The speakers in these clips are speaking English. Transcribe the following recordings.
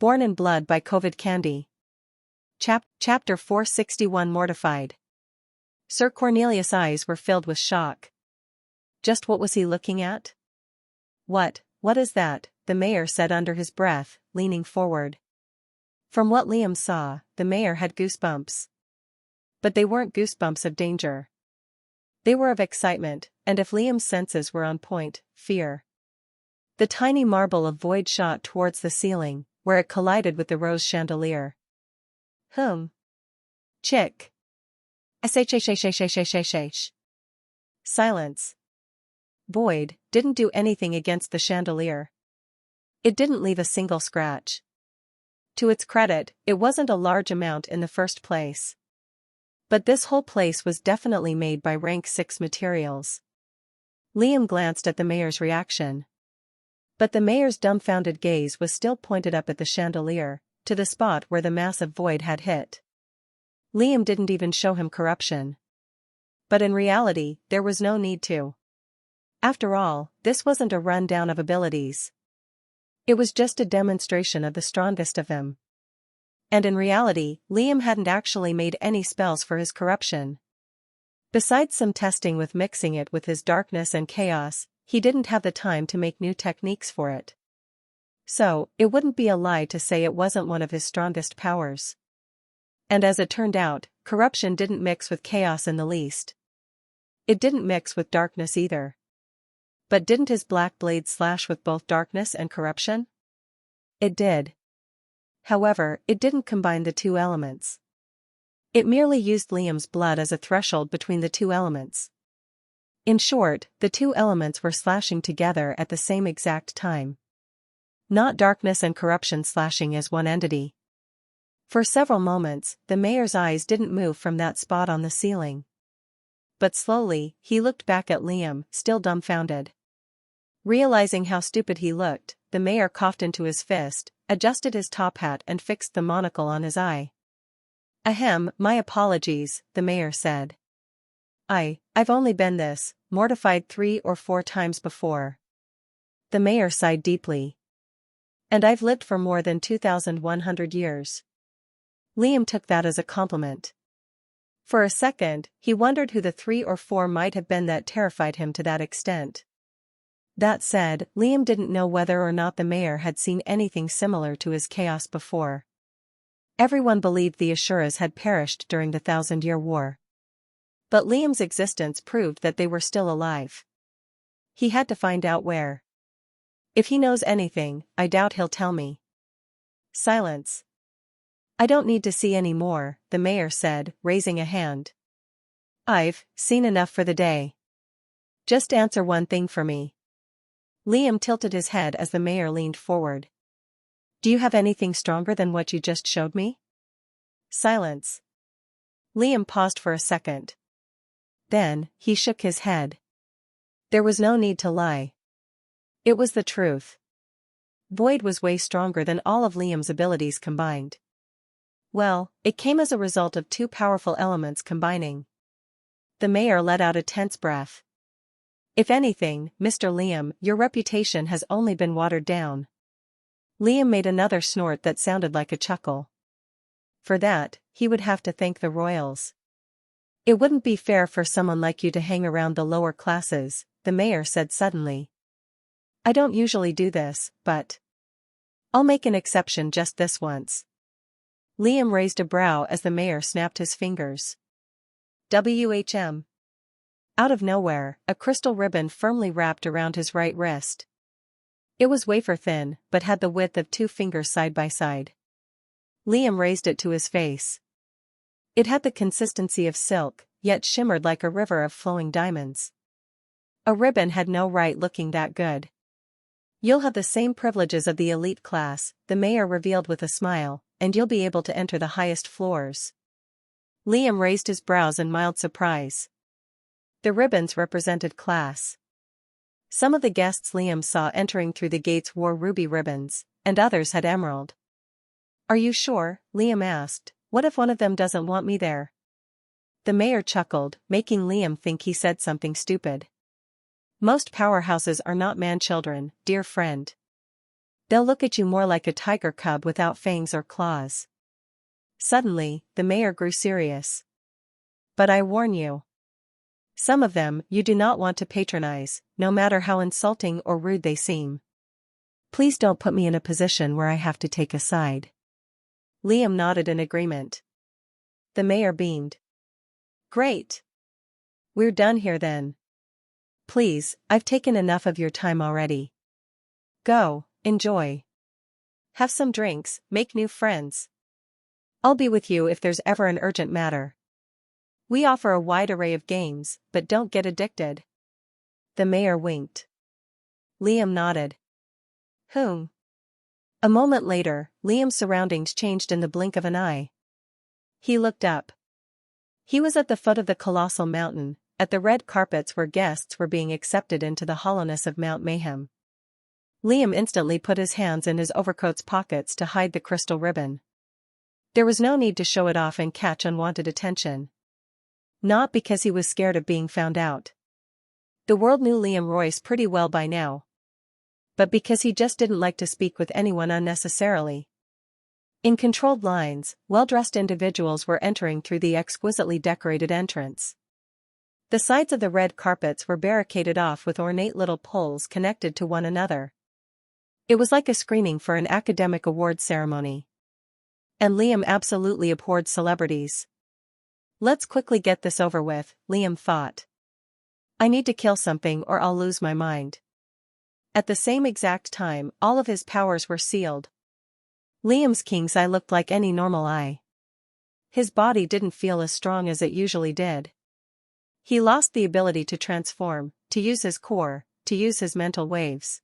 Born in Blood by COVID Candy. Chapter 461 Mortified. Sir Cornelius' eyes were filled with shock. Just what was he looking at? What is that? The mayor said under his breath, leaning forward. From what Liam saw, the mayor had goosebumps. But they weren't goosebumps of danger. They were of excitement, and if Liam's senses were on point, fear. The tiny marble of void shot towards the ceiling, where it collided with the rose chandelier. Chick. Sh. Silence. Void didn't do anything against the chandelier. It didn't leave a single scratch. To its credit, it wasn't a large amount in the first place. But this whole place was definitely made by rank 6 materials. Liam glanced at the mayor's reaction. But the mayor's dumbfounded gaze was still pointed up at the chandelier, to the spot where the massive void had hit. Liam didn't even show him corruption. But in reality, there was no need to. After all, this wasn't a rundown of abilities. It was just a demonstration of the strongest of them. And in reality, Liam hadn't actually made any spells for his corruption. Besides some testing with mixing it with his darkness and chaos, he didn't have the time to make new techniques for it. So, it wouldn't be a lie to say it wasn't one of his strongest powers. And as it turned out, corruption didn't mix with chaos in the least. It didn't mix with darkness either. But didn't his black blade slash with both darkness and corruption? It did. However, it didn't combine the two elements. It merely used Liam's blood as a threshold between the two elements. In short, the two elements were slashing together at the same exact time. Not darkness and corruption slashing as one entity. For several moments, the mayor's eyes didn't move from that spot on the ceiling. But slowly, he looked back at Liam, still dumbfounded. Realizing how stupid he looked, the mayor coughed into his fist, adjusted his top hat and fixed the monocle on his eye. Ahem, my apologies, the mayor said. I've only been this, mortified 3 or 4 times before. The mayor sighed deeply. And I've lived for more than 2,100 years. Liam took that as a compliment. For a second, he wondered who the 3 or 4 might have been that terrified him to that extent. That said, Liam didn't know whether or not the mayor had seen anything similar to his chaos before. Everyone believed the Asuras had perished during the 1,000-Year War. But Liam's existence proved that they were still alive. He had to find out where. If he knows anything, I doubt he'll tell me. Silence. I don't need to see any more, the mayor said, raising a hand. I've seen enough for the day. Just answer one thing for me. Liam tilted his head as the mayor leaned forward. Do you have anything stronger than what you just showed me? Silence. Liam paused for a second. Then, he shook his head. There was no need to lie. It was the truth. Void was way stronger than all of Liam's abilities combined. Well, it came as a result of 2 powerful elements combining. The mayor let out a tense breath. If anything, Mr. Liam, your reputation has only been watered down. Liam made another snort that sounded like a chuckle. For that, he would have to thank the royals. It wouldn't be fair for someone like you to hang around the lower classes, the mayor said suddenly. I don't usually do this, but I'll make an exception just this once. Liam raised a brow as the mayor snapped his fingers. WHM. Out of nowhere, a crystal ribbon firmly wrapped around his right wrist. It was wafer thin, but had the width of 2 fingers side by side. Liam raised it to his face. It had the consistency of silk, yet shimmered like a river of flowing diamonds. A ribbon had no right looking that good. You'll have the same privileges of the elite class, the mayor revealed with a smile, and you'll be able to enter the highest floors. Liam raised his brows in mild surprise. The ribbons represented class. Some of the guests Liam saw entering through the gates wore ruby ribbons, and others had emerald. Are you sure? Liam asked. What if one of them doesn't want me there? The mayor chuckled, making Liam think he said something stupid. Most powerhouses are not man-children, dear friend. They'll look at you more like a tiger cub without fangs or claws. Suddenly, the mayor grew serious. But I warn you. Some of them you do not want to patronize, no matter how insulting or rude they seem. Please don't put me in a position where I have to take a side. Liam nodded in agreement. The mayor beamed. Great. We're done here then. Please, I've taken enough of your time already. Go, enjoy. Have some drinks, make new friends. I'll be with you if there's ever an urgent matter. We offer a wide array of games, but don't get addicted. The mayor winked. Liam nodded. A moment later, Liam's surroundings changed in the blink of an eye. He looked up. He was at the foot of the colossal mountain, at the red carpets where guests were being accepted into the hollowness of Mount Mayhem. Liam instantly put his hands in his overcoat's pockets to hide the crystal ribbon. There was no need to show it off and catch unwanted attention. Not because he was scared of being found out. The world knew Liam Royce pretty well by now. But because he just didn't like to speak with anyone unnecessarily. In controlled lines, well-dressed individuals were entering through the exquisitely decorated entrance. The sides of the red carpets were barricaded off with ornate little poles connected to one another. It was like a screening for an academic awards ceremony. And Liam absolutely abhorred celebrities. Let's quickly get this over with, Liam thought. I need to kill something or I'll lose my mind. At the same exact time, all of his powers were sealed. Liam's king's eye looked like any normal eye. His body didn't feel as strong as it usually did. He lost the ability to transform, to use his core, to use his mental waves.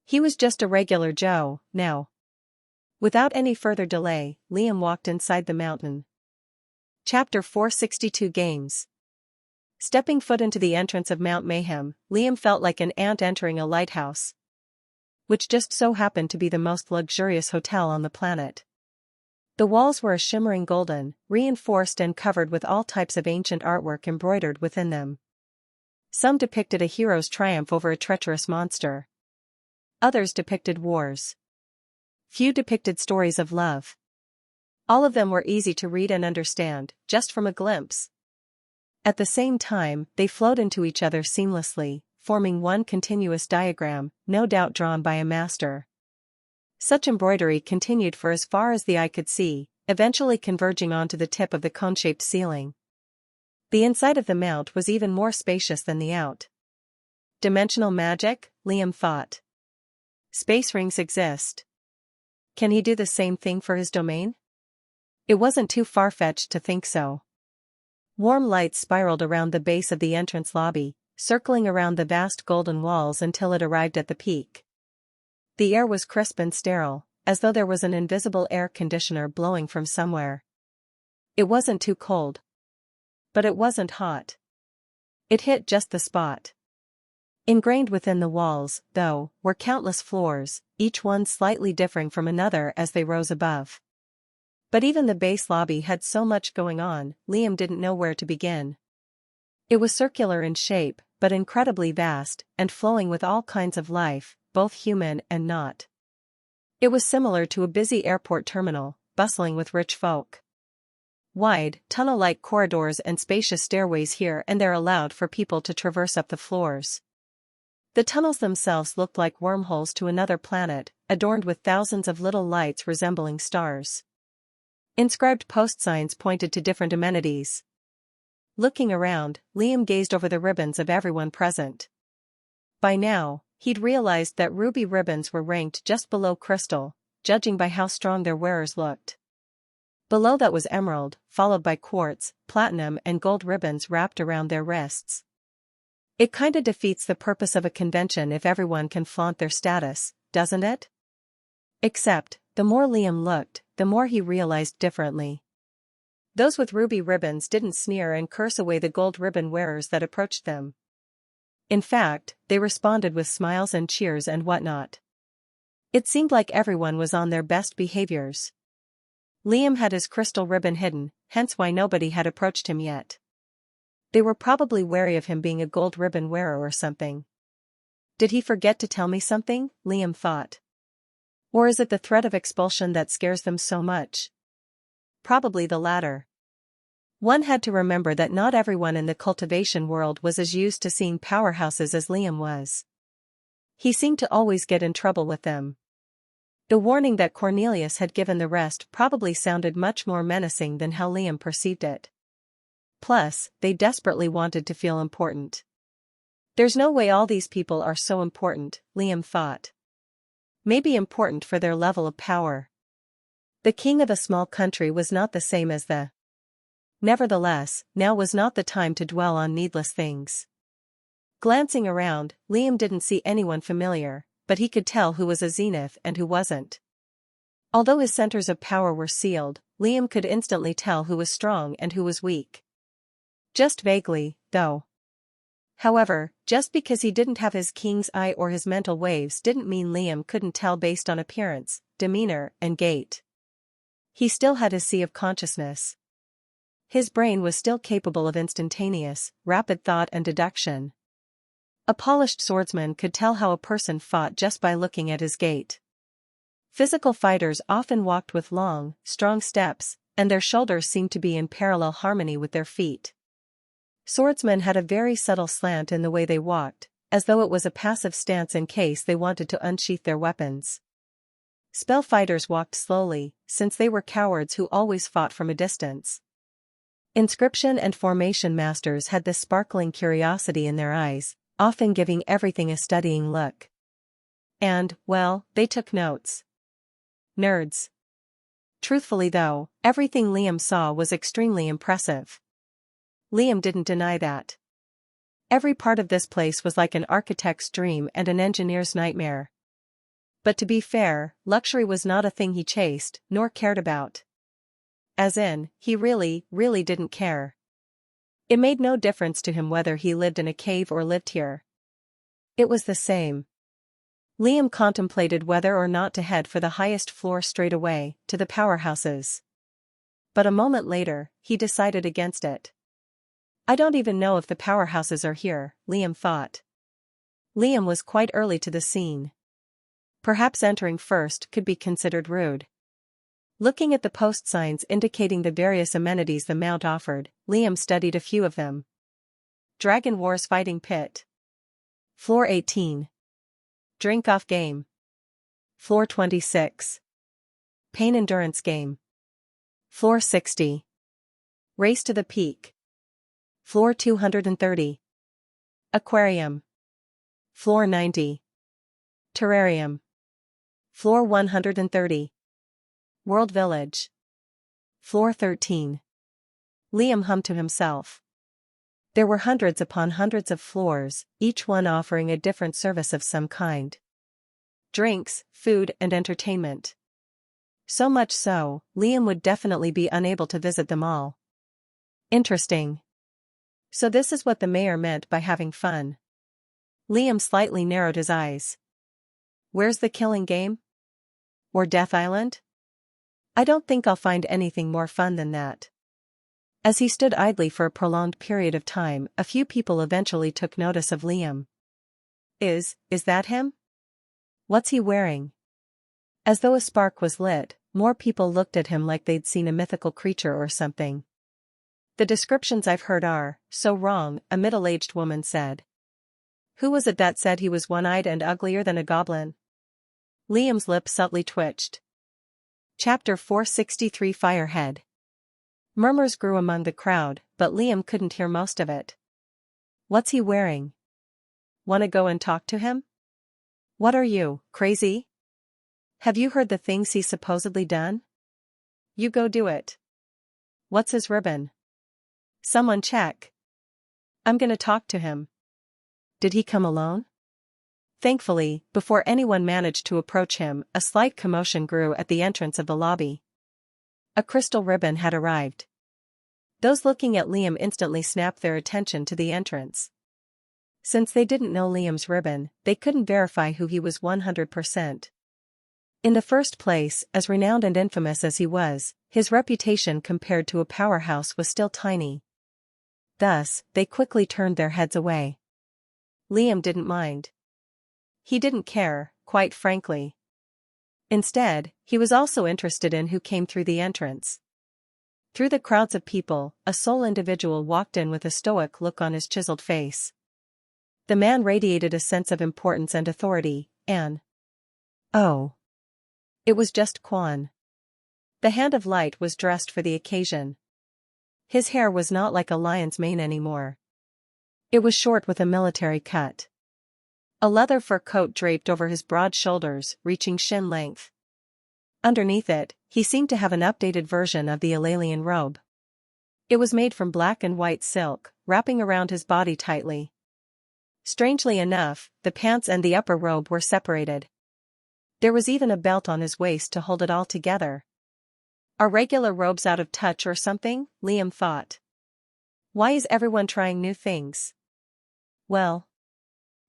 He was just a regular Joe, now. Without any further delay, Liam walked inside the mountain. Chapter 462 Games. Stepping foot into the entrance of Mount Mayhem, Liam felt like an ant entering a lighthouse. Which just so happened to be the most luxurious hotel on the planet. The walls were a shimmering golden, reinforced and covered with all types of ancient artwork embroidered within them. Some depicted a hero's triumph over a treacherous monster. Others depicted wars. Few depicted stories of love. All of them were easy to read and understand, just from a glimpse. At the same time, they flowed into each other seamlessly, forming one continuous diagram, no doubt drawn by a master. Such embroidery continued for as far as the eye could see, eventually converging onto the tip of the cone-shaped ceiling. The inside of the mount was even more spacious than the out. Dimensional magic, Liam thought. Space rings exist. Can he do the same thing for his domain? It wasn't too far-fetched to think so. Warm lights spiraled around the base of the entrance lobby, circling around the vast golden walls until it arrived at the peak. The air was crisp and sterile, as though there was an invisible air conditioner blowing from somewhere. It wasn't too cold. But it wasn't hot. It hit just the spot. Ingrained within the walls, though, were countless floors, each one slightly differing from another as they rose above. But even the base lobby had so much going on, Liam didn't know where to begin. It was circular in shape, but incredibly vast, and flowing with all kinds of life, both human and not. It was similar to a busy airport terminal, bustling with rich folk. Wide, tunnel-like corridors and spacious stairways here and there allowed for people to traverse up the floors. The tunnels themselves looked like wormholes to another planet, adorned with thousands of little lights resembling stars. Inscribed post signs pointed to different amenities. Looking around, Liam gazed over the ribbons of everyone present. By now, he'd realized that ruby ribbons were ranked just below crystal, judging by how strong their wearers looked. Below that was emerald, followed by quartz, platinum and gold ribbons wrapped around their wrists. It kinda defeats the purpose of a convention if everyone can flaunt their status, doesn't it? Except, the more Liam looked, the more he realized differently. Those with ruby ribbons didn't sneer and curse away the gold ribbon wearers that approached them. In fact, they responded with smiles and cheers and whatnot. It seemed like everyone was on their best behaviors. Liam had his crystal ribbon hidden, hence why nobody had approached him yet. They were probably wary of him being a gold ribbon wearer or something. Did he forget to tell me something? Liam thought. Or is it the threat of expulsion that scares them so much? Probably the latter. One had to remember that not everyone in the cultivation world was as used to seeing powerhouses as Liam was. He seemed to always get in trouble with them. The warning that Cornelius had given the rest probably sounded much more menacing than how Liam perceived it. Plus, they desperately wanted to feel important. There's no way all these people are so important, Liam thought. Maybe important for their level of power. The king of a small country was not the same as the. Nevertheless, now was not the time to dwell on needless things. Glancing around, Liam didn't see anyone familiar, but he could tell who was a zenith and who wasn't. Although his centers of power were sealed, Liam could instantly tell who was strong and who was weak. Just vaguely, though. However, just because he didn't have his king's eye or his mental waves didn't mean Liam couldn't tell based on appearance, demeanor, and gait. He still had his sea of consciousness. His brain was still capable of instantaneous, rapid thought and deduction. A polished swordsman could tell how a person fought just by looking at his gait. Physical fighters often walked with long, strong steps, and their shoulders seemed to be in parallel harmony with their feet. Swordsmen had a very subtle slant in the way they walked, as though it was a passive stance in case they wanted to unsheath their weapons. Spell fighters walked slowly, since they were cowards who always fought from a distance. Inscription and formation masters had this sparkling curiosity in their eyes, often giving everything a studying look. And, well, they took notes. Nerds. Truthfully though, everything Liam saw was extremely impressive. Liam didn't deny that. Every part of this place was like an architect's dream and an engineer's nightmare. But to be fair, luxury was not a thing he chased, nor cared about. As in, he really didn't care. It made no difference to him whether he lived in a cave or lived here. It was the same. Liam contemplated whether or not to head for the highest floor straight away, to the powerhouses. But a moment later, he decided against it. I don't even know if the powerhouses are here, Liam thought. Liam was quite early to the scene. Perhaps entering first could be considered rude. Looking at the post signs indicating the various amenities the mount offered, Liam studied a few of them. Dragon Wars Fighting Pit. Floor 18. Drink Off Game. Floor 26. Pain Endurance Game. Floor 60. Race to the Peak. Floor 230. Aquarium. Floor 90. Terrarium. Floor 130. World Village. Floor 13. Liam hummed to himself. There were hundreds upon hundreds of floors, each one offering a different service of some kind. Drinks, food and entertainment. So much so, Liam would definitely be unable to visit them all. Interesting. So this is what the mayor meant by having fun. Liam slightly narrowed his eyes. Where's the killing game? Or Death Island? I don't think I'll find anything more fun than that. As he stood idly for a prolonged period of time, a few people eventually took notice of Liam. Is that him? What's he wearing? As though a spark was lit, more people looked at him like they'd seen a mythical creature or something. The descriptions I've heard are so wrong, a middle-aged woman said. Who was it that said he was one-eyed and uglier than a goblin? Liam's lip subtly twitched. Chapter 463 Firehead. Murmurs grew among the crowd, but Liam couldn't hear most of it. What's he wearing? Wanna go and talk to him? What are you, crazy? Have you heard the things he's supposedly done? You go do it. What's his ribbon? Someone check. I'm gonna talk to him. Did he come alone? Thankfully, before anyone managed to approach him, a slight commotion grew at the entrance of the lobby. A crystal ribbon had arrived. Those looking at Liam instantly snapped their attention to the entrance. Since they didn't know Liam's ribbon, they couldn't verify who he was 100%. In the first place, as renowned and infamous as he was, his reputation compared to a powerhouse was still tiny. Thus, they quickly turned their heads away. Liam didn't mind. He didn't care, quite frankly. Instead, he was also interested in who came through the entrance. Through the crowds of people, a sole individual walked in with a stoic look on his chiseled face. The man radiated a sense of importance and authority, oh. It was just Quan. The Hand of Light was dressed for the occasion. His hair was not like a lion's mane anymore. It was short with a military cut. A leather fur coat draped over his broad shoulders, reaching shin length. Underneath it, he seemed to have an updated version of the Alalian robe. It was made from black and white silk, wrapping around his body tightly. Strangely enough, the pants and the upper robe were separated. There was even a belt on his waist to hold it all together. Are regular robes out of touch or something? Liam thought. Why is everyone trying new things? Well,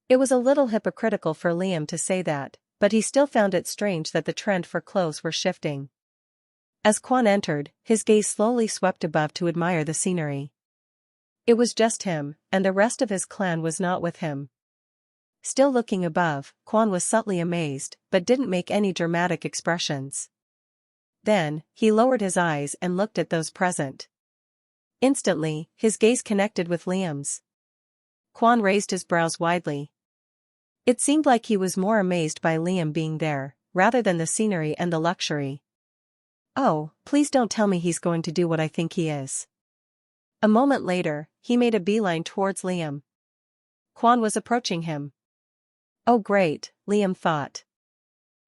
it was a little hypocritical for Liam to say that, but he still found it strange that the trend for clothes were shifting. As Quan entered, his gaze slowly swept above to admire the scenery. It was just him, and the rest of his clan was not with him. Still looking above, Quan was subtly amazed, but didn't make any dramatic expressions. Then, he lowered his eyes and looked at those present. Instantly, his gaze connected with Liam's. Quan raised his brows widely. It seemed like he was more amazed by Liam being there, rather than the scenery and the luxury. Oh, please don't tell me he's going to do what I think he is. A moment later, he made a beeline towards Liam. Quan was approaching him. Oh great, Liam thought.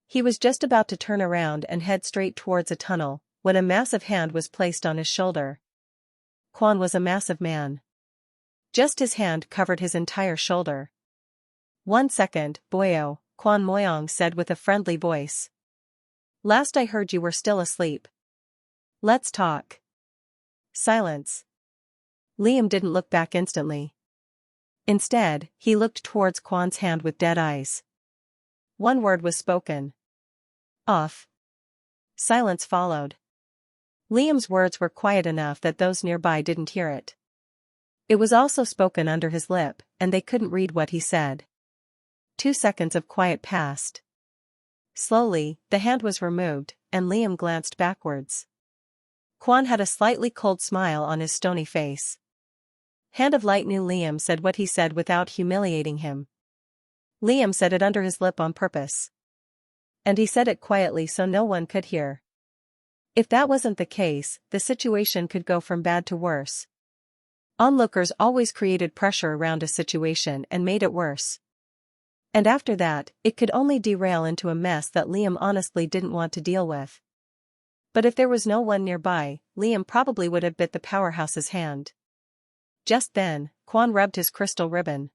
He was just about to turn around and head straight towards a tunnel, when a massive hand was placed on his shoulder. Quan was a massive man. Just his hand covered his entire shoulder. 1 second, boyo, Quan Moyong said with a friendly voice. Last I heard you were still asleep. Let's talk. Silence. Liam didn't look back instantly. Instead, he looked towards Quan's hand with dead eyes. One word was spoken. Off. Silence followed. Liam's words were quiet enough that those nearby didn't hear it. It was also spoken under his lip, and they couldn't read what he said. 2 seconds of quiet passed. Slowly, the hand was removed, and Liam glanced backwards. Quan had a slightly cold smile on his stony face. Hand of Light knew Liam said what he said without humiliating him. Liam said it under his lip on purpose. And he said it quietly so no one could hear. If that wasn't the case, the situation could go from bad to worse. Onlookers always created pressure around a situation and made it worse. And after that, it could only derail into a mess that Liam honestly didn't want to deal with. But if there was no one nearby, Liam probably would have bit the powerhouse's hand. Just then, Quan rubbed his crystal ribbon.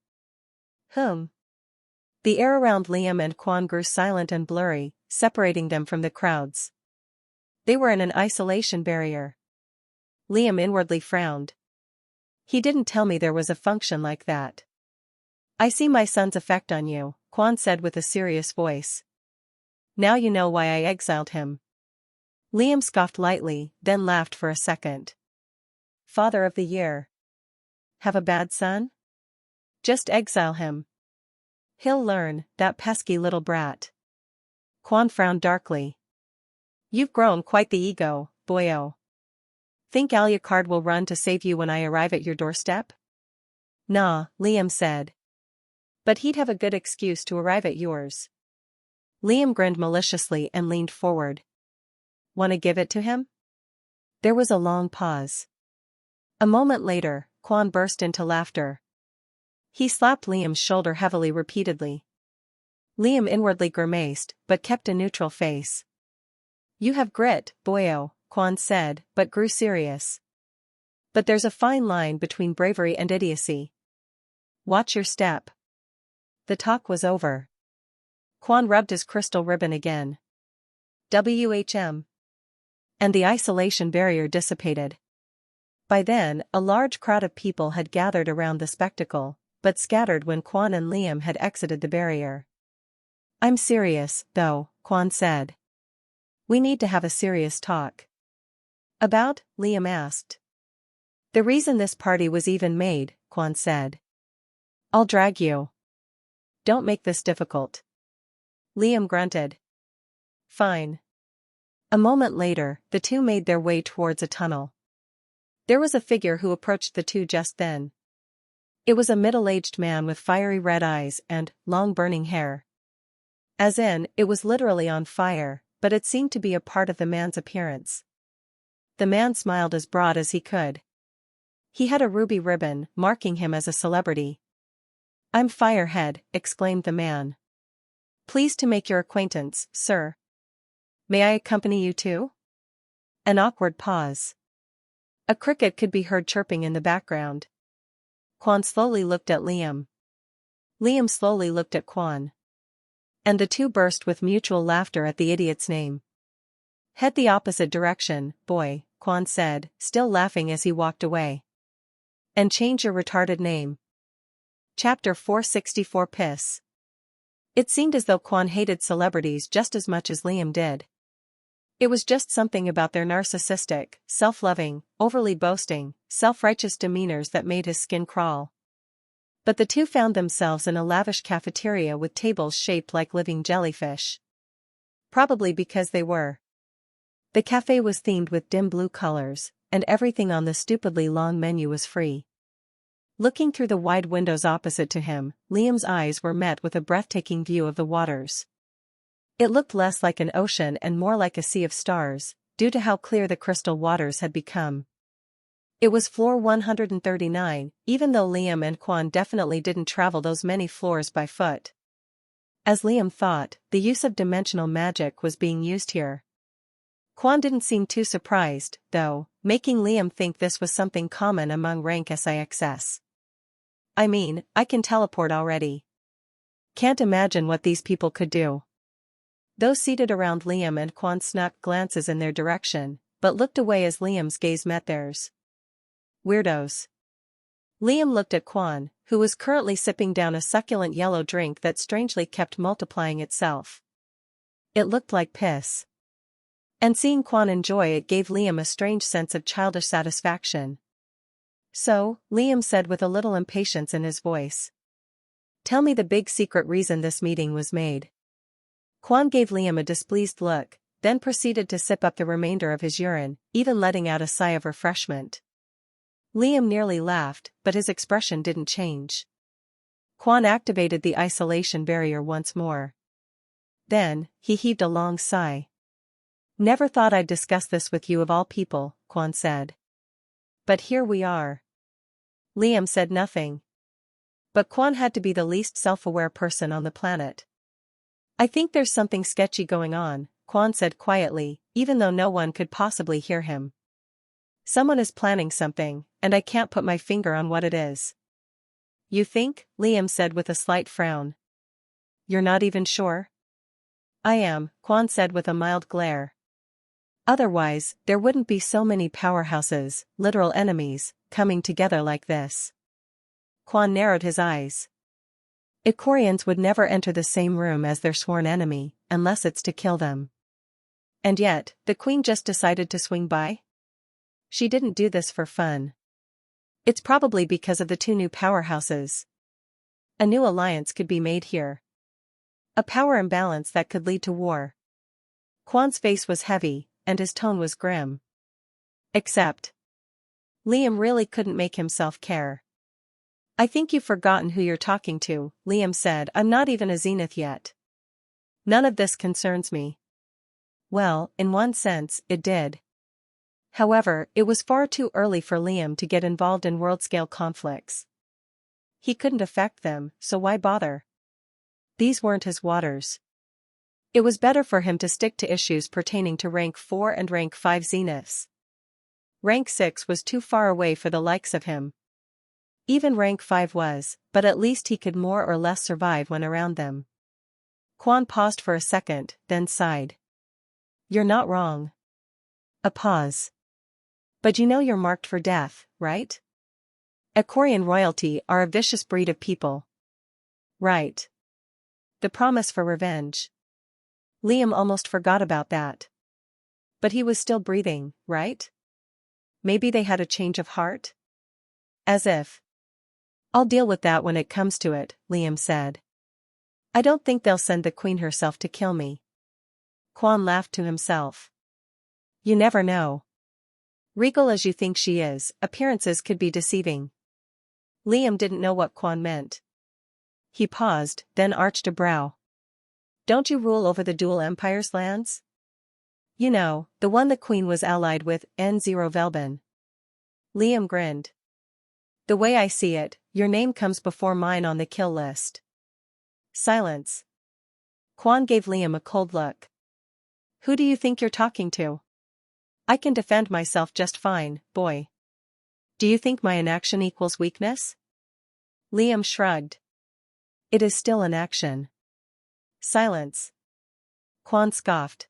The air around Liam and Quan grew silent and blurry, separating them from the crowds. They were in an isolation barrier. Liam inwardly frowned. He didn't tell me there was a function like that. I see my son's effect on you, Quan said with a serious voice. Now you know why I exiled him. Liam scoffed lightly, then laughed for a second. Father of the Year. Have a bad son? Just exile him. He'll learn, that pesky little brat. Quan frowned darkly. You've grown quite the ego, boyo. Think Alucard will run to save you when I arrive at your doorstep? Nah, Liam said. But he'd have a good excuse to arrive at yours. Liam grinned maliciously and leaned forward. Wanna give it to him? There was a long pause. A moment later, Quan burst into laughter. He slapped Liam's shoulder heavily repeatedly. Liam inwardly grimaced, but kept a neutral face. You have grit, boyo, Quan said, but grew serious. But there's a fine line between bravery and idiocy. Watch your step. The talk was over. Quan rubbed his crystal ribbon again. WHM. And the isolation barrier dissipated. By then, a large crowd of people had gathered around the spectacle, but scattered when Quan and Liam had exited the barrier. I'm serious, though, Quan said. We need to have a serious talk. About? Liam asked. The reason this party was even made, Quan said. I'll drag you. Don't make this difficult. Liam grunted. fine. A moment later, the two made their way towards a tunnel. There was a figure who approached the two just then. It was a middle-aged man with fiery red eyes and long burning hair. As in, it was literally on fire, but it seemed to be a part of the man's appearance. The man smiled as broad as he could. He had a ruby ribbon, marking him as a celebrity. "I'm Firehead," exclaimed the man. "Pleased to make your acquaintance, sir. May I accompany you too?" An awkward pause. A cricket could be heard chirping in the background. Quan slowly looked at Liam. Liam slowly looked at Quan. And the two burst with mutual laughter at the idiot's name. "Head the opposite direction, boy," Quan said, still laughing as he walked away. "And change your retarded name." Chapter 464 Piss. It seemed as though Quan hated celebrities just as much as Liam did. It was just something about their narcissistic, self-loving, overly boasting, self-righteous demeanors that made his skin crawl. But the two found themselves in a lavish cafeteria with tables shaped like living jellyfish. Probably because they were. The cafe was themed with dim blue colors, and everything on the stupidly long menu was free. Looking through the wide windows opposite to him, Liam's eyes were met with a breathtaking view of the waters. It looked less like an ocean and more like a sea of stars, due to how clear the crystal waters had become. It was floor 139, even though Liam and Quan definitely didn't travel those many floors by foot. As Liam thought, the use of dimensional magic was being used here. Quan didn't seem too surprised, though, making Liam think this was something common among rank SIXS. "I mean, I can teleport already. Can't imagine what these people could do." Those seated around Liam and Quan snuck glances in their direction, but looked away as Liam's gaze met theirs. "Weirdos." Liam looked at Quan, who was currently sipping down a succulent yellow drink that strangely kept multiplying itself. It looked like piss. And seeing Quan enjoy it gave Liam a strange sense of childish satisfaction. "So," Liam said with a little impatience in his voice, "tell me the big secret reason this meeting was made." Quan gave Liam a displeased look, then proceeded to sip up the remainder of his urine, even letting out a sigh of refreshment. Liam nearly laughed, but his expression didn't change. Quan activated the isolation barrier once more. Then, he heaved a long sigh. "Never thought I'd discuss this with you of all people," Quan said. "But here we are." Liam said nothing. But Quan had to be the least self-aware person on the planet. "I think there's something sketchy going on," Quan said quietly, even though no one could possibly hear him. "Someone is planning something, and I can't put my finger on what it is." "You think?" Liam said with a slight frown. "You're not even sure?" "I am," Quan said with a mild glare. "Otherwise, there wouldn't be so many powerhouses, literal enemies, coming together like this." Quan narrowed his eyes. Icorians would never enter the same room as their sworn enemy, unless it's to kill them. And yet, the Queen just decided to swing by? She didn't do this for fun. It's probably because of the two new powerhouses. A new alliance could be made here. A power imbalance that could lead to war. Quan's face was heavy, and his tone was grim. Except Liam really couldn't make himself care. "I think you've forgotten who you're talking to," Liam said. "I'm not even a zenith yet. None of this concerns me." Well, in one sense, it did. However, it was far too early for Liam to get involved in world-scale conflicts. He couldn't affect them, so why bother? These weren't his waters. It was better for him to stick to issues pertaining to rank 4 and rank 5 zeniths. Rank 6 was too far away for the likes of him. Even rank 5 was, but at least he could more or less survive when around them. Quan paused for a second, then sighed. "You're not wrong." A pause. "But you know you're marked for death, right? Icorian royalty are a vicious breed of people." "Right. The promise for revenge." Liam almost forgot about that. But he was still breathing, right? Maybe they had a change of heart? As if. "I'll deal with that when it comes to it," Liam said. "I don't think they'll send the Queen herself to kill me." Quan laughed to himself. You never know. Regal as you think she is, appearances could be deceiving. Liam didn't know what Quan meant. He paused, then arched a brow. Don't you rule over the dual empire's lands? You know, the one the queen was allied with, end.Velben. Liam grinned. The way I see it, your name comes before mine on the kill list. Silence. Quan gave Liam a cold look. Who do you think you're talking to? I can defend myself just fine, boy. Do you think my inaction equals weakness? Liam shrugged. It is still an action. Silence. Quan scoffed.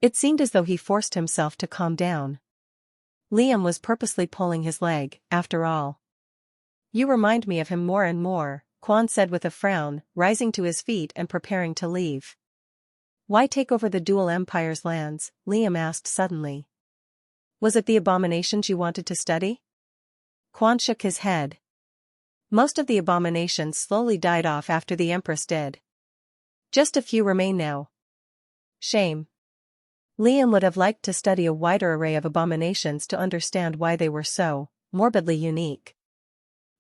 It seemed as though he forced himself to calm down. Liam was purposely pulling his leg, after all. You remind me of him more and more, Quan said with a frown, rising to his feet and preparing to leave. Why take over the dual empire's lands? Liam asked suddenly. Was it the abominations you wanted to study? Quan shook his head. Most of the abominations slowly died off after the Empress did. Just a few remain now. Shame. Liam would have liked to study a wider array of abominations to understand why they were so morbidly unique.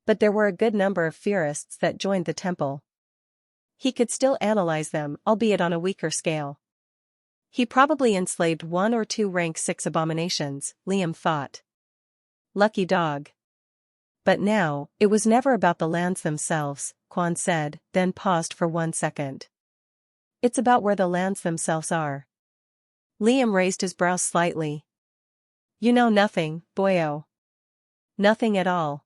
But there were a good number of Fearists that joined the temple. He could still analyze them, albeit on a weaker scale. He probably enslaved 1 or 2 rank 6 abominations, Liam thought. Lucky dog. But now, it was never about the lands themselves, Quan said, then paused for 1 second. It's about where the lands themselves are. Liam raised his brows slightly. You know nothing, boyo. Nothing at all.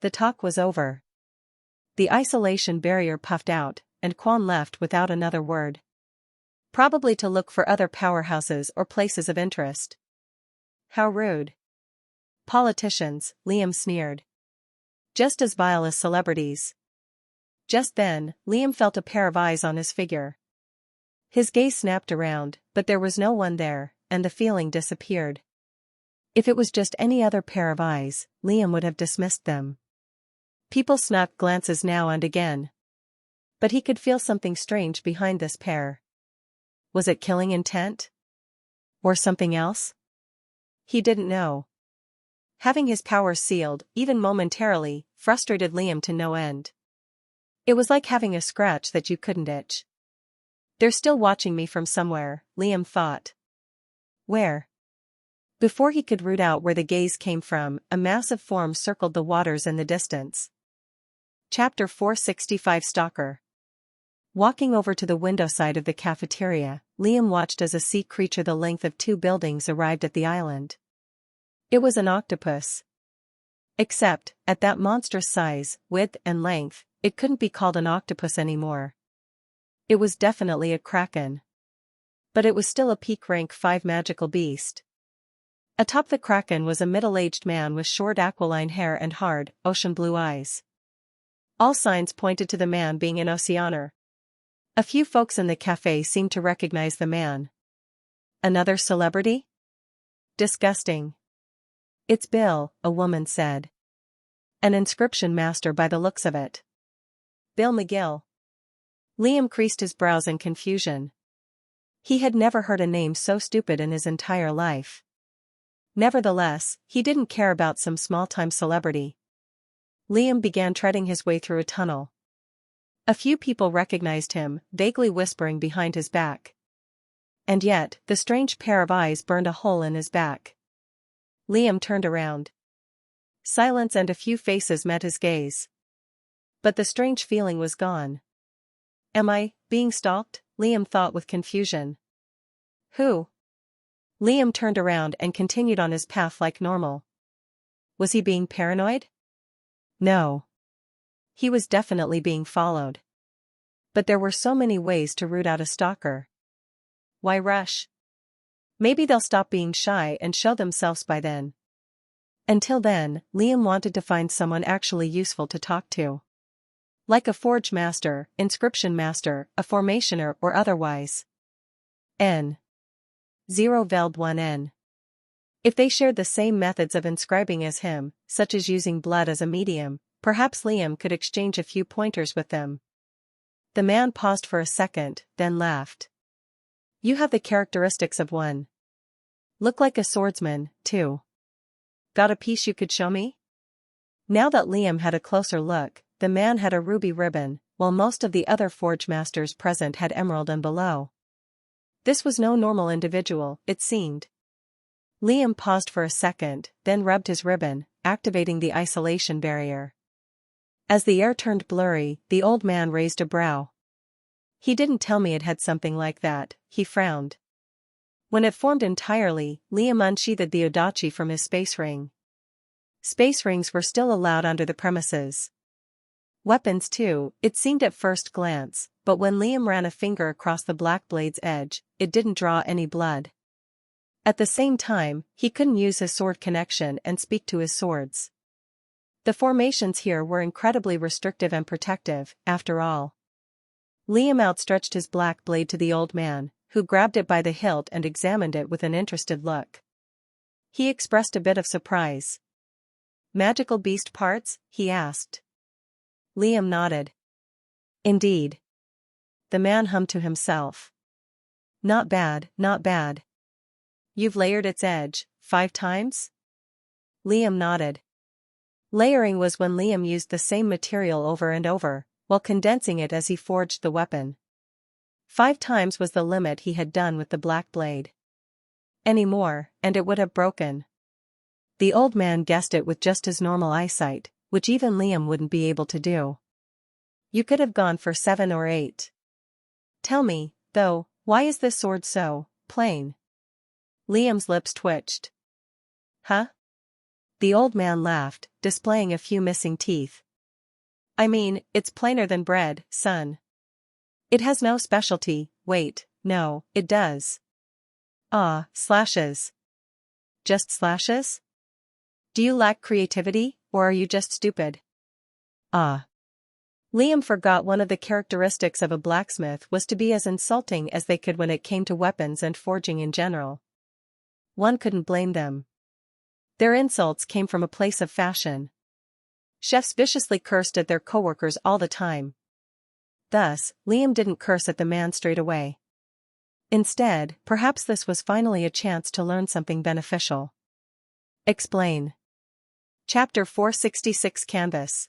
The talk was over. The isolation barrier puffed out, and Quan left without another word. Probably to look for other powerhouses or places of interest. How rude. Politicians, Liam sneered. Just as vile as celebrities. Just then, Liam felt a pair of eyes on his figure. His gaze snapped around, but there was no one there, and the feeling disappeared. If it was just any other pair of eyes, Liam would have dismissed them. People snuck glances now and again. But he could feel something strange behind this pair. Was it killing intent? Or something else? He didn't know. Having his powers sealed, even momentarily, frustrated Liam to no end. It was like having a scratch that you couldn't itch. They're still watching me from somewhere, Liam thought. Where? Before he could root out where the gaze came from, a massive form circled the waters in the distance. Chapter 465 Stalker. Walking over to the window side of the cafeteria, Liam watched as a sea creature the length of 2 buildings arrived at the island. It was an octopus. Except, at that monstrous size, width and length, it couldn't be called an octopus anymore. It was definitely a kraken. But it was still a peak rank 5 magical beast. Atop the kraken was a middle-aged man with short aquiline hair and hard, ocean blue eyes. All signs pointed to the man being an Oceaner. A few folks in the cafe seemed to recognize the man. Another celebrity? Disgusting. It's Bill, a woman said. An inscription master by the looks of it. Bill McGill. Liam creased his brows in confusion. He had never heard a name so stupid in his entire life. Nevertheless, he didn't care about some small-time celebrity. Liam began treading his way through a tunnel. A few people recognized him, vaguely whispering behind his back. And yet, the strange pair of eyes burned a hole in his back. Liam turned around. Silence and a few faces met his gaze. But the strange feeling was gone. Am I being stalked? Liam thought with confusion. Who? Liam turned around and continued on his path like normal. Was he being paranoid? No. He was definitely being followed. But there were so many ways to root out a stalker. Why rush? Maybe they'll stop being shy and show themselves by then. Until then, Liam wanted to find someone actually useful to talk to. Like a forge master, inscription master, a formationer or otherwise. N.Velb1N. If they shared the same methods of inscribing as him, such as using blood as a medium, perhaps Liam could exchange a few pointers with them. The man paused for a second, then laughed. You have the characteristics of one. Look like a swordsman, too. Got a piece you could show me? Now that Liam had a closer look, the man had a ruby ribbon, while most of the other forge masters present had emerald and below. This was no normal individual, it seemed. Liam paused for a second, then rubbed his ribbon, activating the isolation barrier. As the air turned blurry, the old man raised a brow. He didn't tell me it had something like that, he frowned. When it formed entirely, Liam unsheathed the odachi from his space ring. Space rings were still allowed under the premises. Weapons too, it seemed at first glance, but when Liam ran a finger across the black blade's edge, it didn't draw any blood. At the same time, he couldn't use his sword connection and speak to his swords. The formations here were incredibly restrictive and protective, after all. Liam outstretched his black blade to the old man, who grabbed it by the hilt and examined it with an interested look. He expressed a bit of surprise. "Magical beast parts?" he asked. Liam nodded. "Indeed." The man hummed to himself. "Not bad, not bad. You've layered its edge 5 times?" Liam nodded. Layering was when Liam used the same material over and over, while condensing it as he forged the weapon. 5 times was the limit he had done with the black blade. Any more, and it would have broken. The old man guessed it with just his normal eyesight, which even Liam wouldn't be able to do. You could have gone for 7 or 8. Tell me, though, why is this sword so plain? Liam's lips twitched. Huh? The old man laughed, displaying a few missing teeth. I mean, it's plainer than bread, son. It has no specialty. Wait, no, it does. Slashes. Just slashes? Do you lack creativity, or are you just stupid? Liam forgot one of the characteristics of a blacksmith was to be as insulting as they could when it came to weapons and forging in general. One couldn't blame them. Their insults came from a place of fashion. Chefs viciously cursed at their coworkers all the time. Thus, Liam didn't curse at the man straight away. Instead, perhaps this was finally a chance to learn something beneficial. Explain. Chapter 466 Canvas.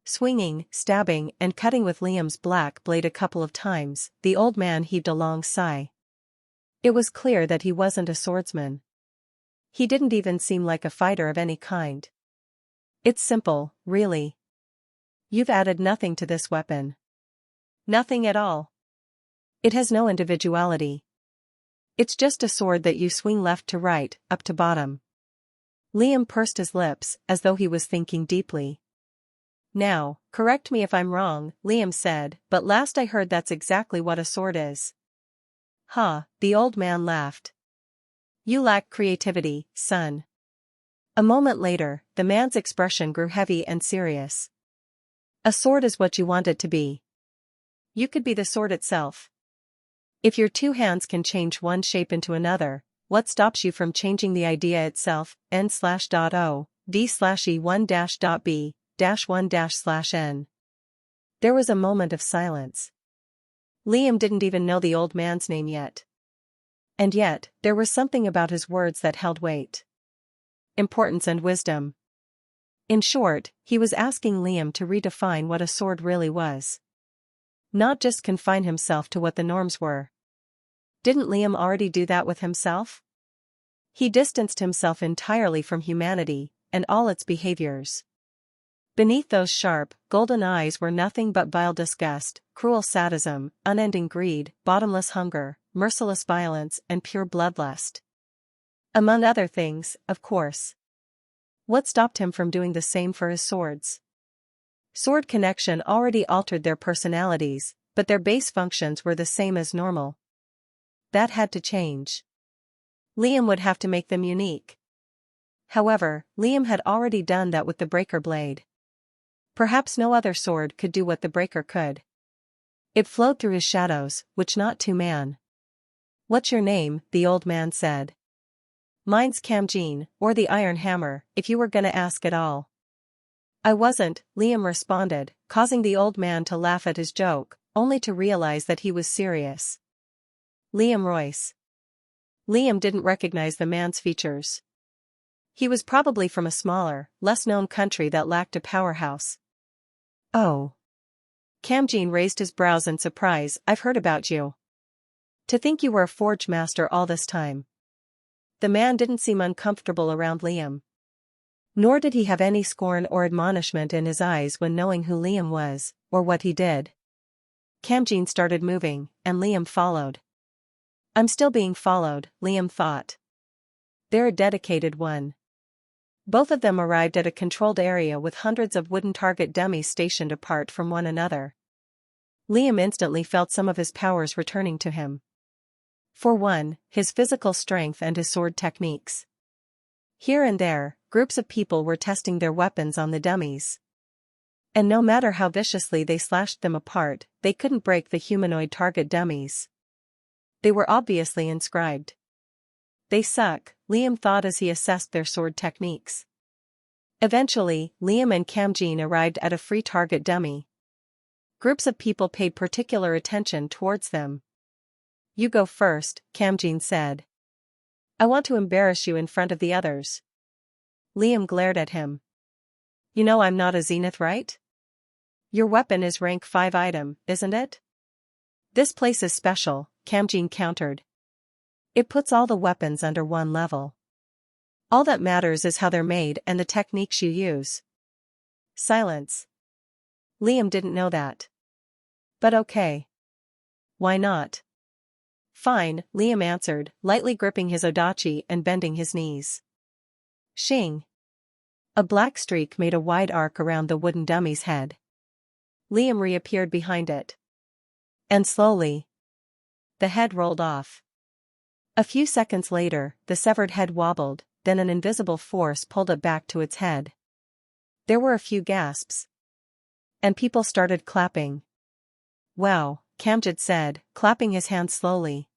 Swinging, stabbing, and cutting with Liam's black blade a couple of times, the old man heaved a long sigh. It was clear that he wasn't a swordsman. He didn't even seem like a fighter of any kind. It's simple, really. You've added nothing to this weapon. Nothing at all. It has no individuality. It's just a sword that you swing left to right, up to bottom. Liam pursed his lips, as though he was thinking deeply. Now, correct me if I'm wrong, Liam said, but last I heard that's exactly what a sword is. The old man laughed. You lack creativity, son. A moment later, the man's expression grew heavy and serious. A sword is what you want it to be. You could be the sword itself. If your 2 hands can change one shape into another, what stops you from changing the idea itself? end.E/1-B-1-N. There was a moment of silence. Liam didn't even know the old man's name yet. And yet, there was something about his words that held weight. Importance and wisdom. In short, he was asking Liam to redefine what a sword really was. Not just confine himself to what the norms were. Didn't Liam already do that with himself? He distanced himself entirely from humanity, and all its behaviors. Beneath those sharp, golden eyes were nothing but vile disgust, cruel sadism, unending greed, bottomless hunger, merciless violence, and pure bloodlust. Among other things, of course. What stopped him from doing the same for his swords? Sword connection already altered their personalities, but their base functions were the same as normal. That had to change. Liam would have to make them unique. However, Liam had already done that with the breaker blade. Perhaps no other sword could do what the breaker could. It flowed through his shadows, which not to man. What's your name? The old man said. Mine's Kamjeen, or the Iron Hammer, if you were gonna ask at all. I wasn't, Liam responded, causing the old man to laugh at his joke, only to realize that he was serious. Liam Royce. Liam didn't recognize the man's features. He was probably from a smaller, less-known country that lacked a powerhouse. Oh. Kamjin raised his brows in surprise. I've heard about you. To think you were a forge master all this time. The man didn't seem uncomfortable around Liam. Nor did he have any scorn or admonishment in his eyes when knowing who Liam was, or what he did. Kamjin started moving, and Liam followed. I'm still being followed, Liam thought. They're a dedicated one. Both of them arrived at a controlled area with hundreds of wooden target dummies stationed apart from one another. Liam instantly felt some of his powers returning to him. For one, his physical strength and his sword techniques. Here and there, groups of people were testing their weapons on the dummies. And no matter how viciously they slashed them apart, they couldn't break the humanoid target dummies. They were obviously inscribed. They suck, Liam thought as he assessed their sword techniques. Eventually, Liam and Kamjin arrived at a free target dummy. Groups of people paid particular attention towards them. You go first, Kamjin said. I want to embarrass you in front of the others. Liam glared at him. You know I'm not a zenith, right? Your weapon is rank 5 item, isn't it? This place is special, Kamjin countered. It puts all the weapons under one level. All that matters is how they're made and the techniques you use. Silence. Liam didn't know that. But okay. Why not? Fine, Liam answered, lightly gripping his odachi and bending his knees. Shing. A black streak made a wide arc around the wooden dummy's head. Liam reappeared behind it. And slowly, the head rolled off. A few seconds later, the severed head wobbled, then an invisible force pulled it back to its head. There were a few gasps. And people started clapping. Wow, Kamjin said, clapping his hands slowly.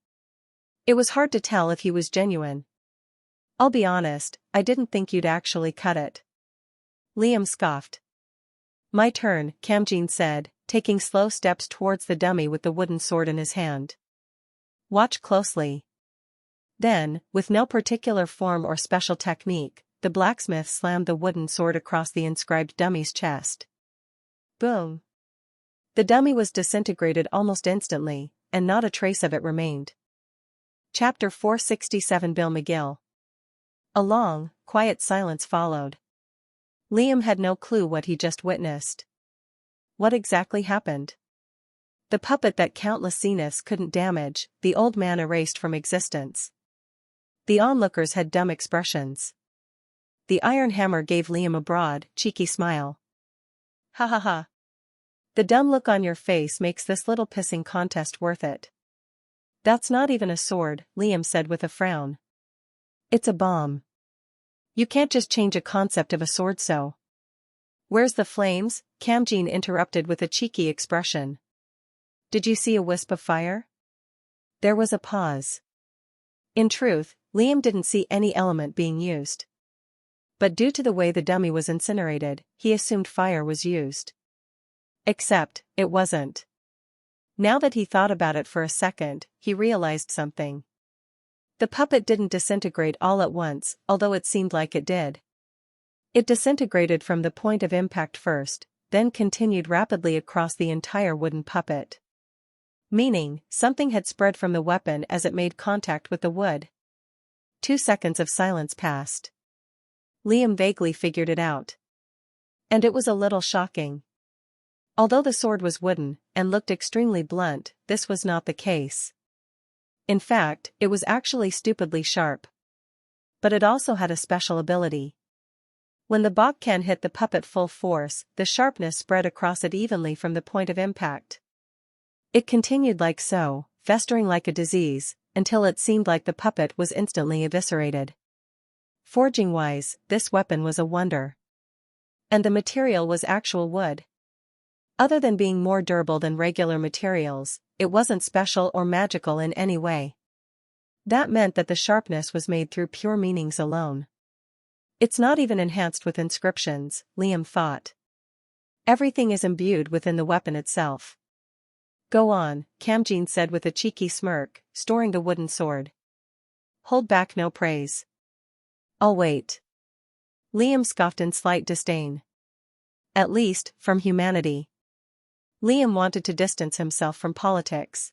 It was hard to tell if he was genuine. I'll be honest, I didn't think you'd actually cut it. Liam scoffed. My turn, Kamjin said, taking slow steps towards the dummy with the wooden sword in his hand. Watch closely. Then, with no particular form or special technique, the blacksmith slammed the wooden sword across the inscribed dummy's chest. Boom. The dummy was disintegrated almost instantly, and not a trace of it remained. Chapter 467 Bill McGill. A long, quiet silence followed. Liam had no clue what he just witnessed. What exactly happened? The puppet that countless zeniths couldn't damage, the old man erased from existence. The onlookers had dumb expressions. The iron hammer gave Liam a broad, cheeky smile. Ha ha ha. The dumb look on your face makes this little pissing contest worth it. That's not even a sword, Liam said with a frown. It's a bomb. You can't just change a concept of a sword so. Where's the flames? Kamjin interrupted with a cheeky expression. Did you see a wisp of fire? There was a pause. In truth, Liam didn't see any element being used. But due to the way the dummy was incinerated, he assumed fire was used. Except, it wasn't. Now that he thought about it for a second, he realized something. The puppet didn't disintegrate all at once, although it seemed like it did. It disintegrated from the point of impact first, then continued rapidly across the entire wooden puppet. Meaning, something had spread from the weapon as it made contact with the wood. 2 seconds of silence passed. Liam vaguely figured it out. And it was a little shocking. Although the sword was wooden, and looked extremely blunt, this was not the case. In fact, it was actually stupidly sharp. But it also had a special ability. When the bokkan hit the puppet full force, the sharpness spread across it evenly from the point of impact. It continued like so, festering like a disease, until it seemed like the puppet was instantly eviscerated. Forging-wise, this weapon was a wonder. And the material was actual wood. Other than being more durable than regular materials, it wasn't special or magical in any way. That meant that the sharpness was made through pure meanings alone. It's not even enhanced with inscriptions, Liam thought. Everything is imbued within the weapon itself. Go on, Kamjin said with a cheeky smirk, storing the wooden sword. Hold back no praise. I'll wait. Liam scoffed in slight disdain. At least, from humanity. Liam wanted to distance himself from politics.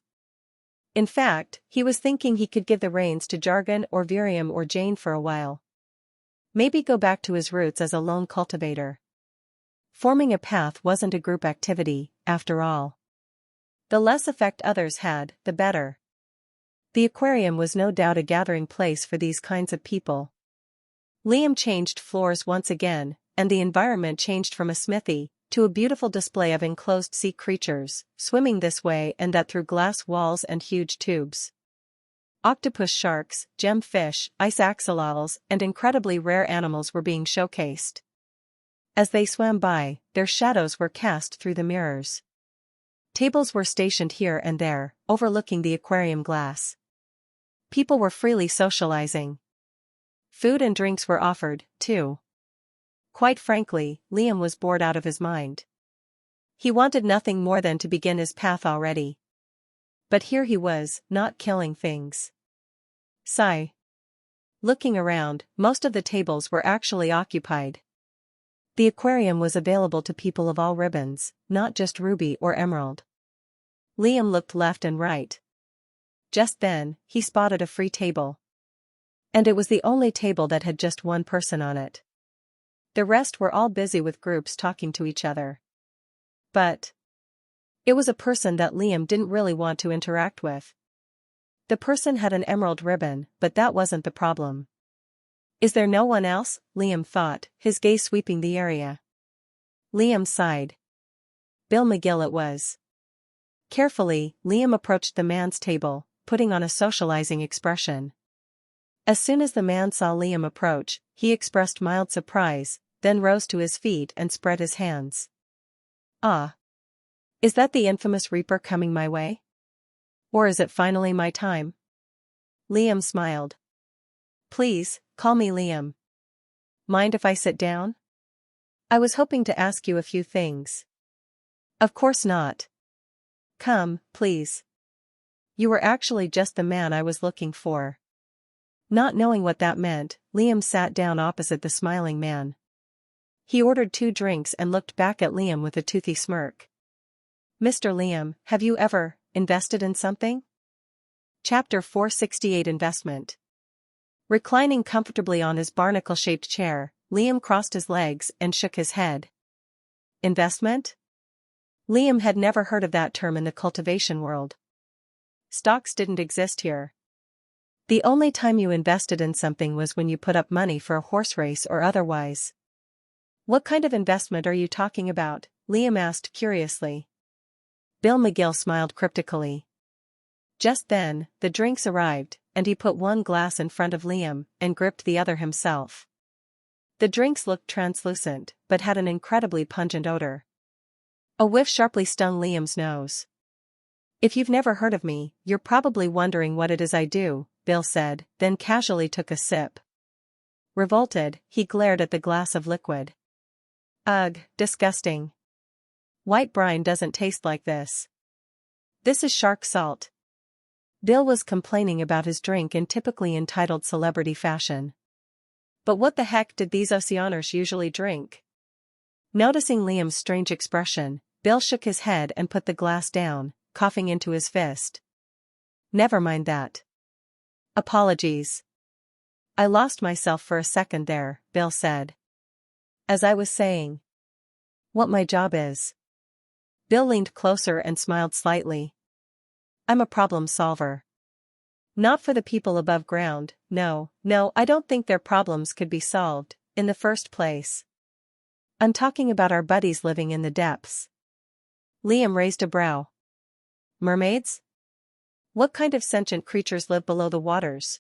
In fact, he was thinking he could give the reins to Jargon or Virium or Jane for a while. Maybe go back to his roots as a lone cultivator. Forming a path wasn't a group activity, after all. The less effect others had, the better. The aquarium was no doubt a gathering place for these kinds of people. Liam changed floors once again, and the environment changed from a smithy to a beautiful display of enclosed sea creatures, swimming this way and that through glass walls and huge tubes. Octopus sharks, gemfish, ice axolotls, and incredibly rare animals were being showcased. As they swam by, their shadows were cast through the mirrors. Tables were stationed here and there, overlooking the aquarium glass. People were freely socializing. Food and drinks were offered, too. Quite frankly, Liam was bored out of his mind. He wanted nothing more than to begin his path already. But here he was, not killing things. Sigh. Looking around, most of the tables were actually occupied. The aquarium was available to people of all ribbons, not just ruby or emerald. Liam looked left and right. Just then, he spotted a free table. And it was the only table that had just one person on it. The rest were all busy with groups talking to each other. But it was a person that Liam didn't really want to interact with. The person had an emerald ribbon, but that wasn't the problem. Is there no one else? Liam thought, his gaze sweeping the area. Liam sighed. Bill McGill it was. Carefully, Liam approached the man's table, putting on a socializing expression. As soon as the man saw Liam approach, he expressed mild surprise, then rose to his feet and spread his hands. Ah. Is that the infamous Reaper coming my way? Or is it finally my time? Liam smiled. Please, call me Liam. Mind if I sit down? I was hoping to ask you a few things. Of course not. Come, please. You were actually just the man I was looking for. Not knowing what that meant, Liam sat down opposite the smiling man. He ordered 2 drinks and looked back at Liam with a toothy smirk. Mr. Liam, have you ever invested in something? Chapter 468 Investment. Reclining comfortably on his barnacle-shaped chair, Liam crossed his legs and shook his head. Investment? Liam had never heard of that term in the cultivation world. Stocks didn't exist here. The only time you invested in something was when you put up money for a horse race or otherwise. What kind of investment are you talking about? Liam asked curiously. Bill McGill smiled cryptically. Just then, the drinks arrived, and he put one glass in front of Liam and gripped the other himself. The drinks looked translucent, but had an incredibly pungent odor. A whiff sharply stung Liam's nose. If you've never heard of me, you're probably wondering what it is I do, Bill said, then casually took a sip. Revolted, he glared at the glass of liquid. Ugh, disgusting. White brine doesn't taste like this. This is shark salt. Bill was complaining about his drink in typically entitled celebrity fashion. But what the heck did these Oceaners usually drink? Noticing Liam's strange expression, Bill shook his head and put the glass down, coughing into his fist. Never mind that. Apologies. I lost myself for a second there, Bill said. As I was saying. What my job is. Bill leaned closer and smiled slightly. I'm a problem solver. Not for the people above ground, no, I don't think their problems could be solved, in the first place. I'm talking about our buddies living in the depths. Liam raised a brow. Mermaids? What kind of sentient creatures live below the waters?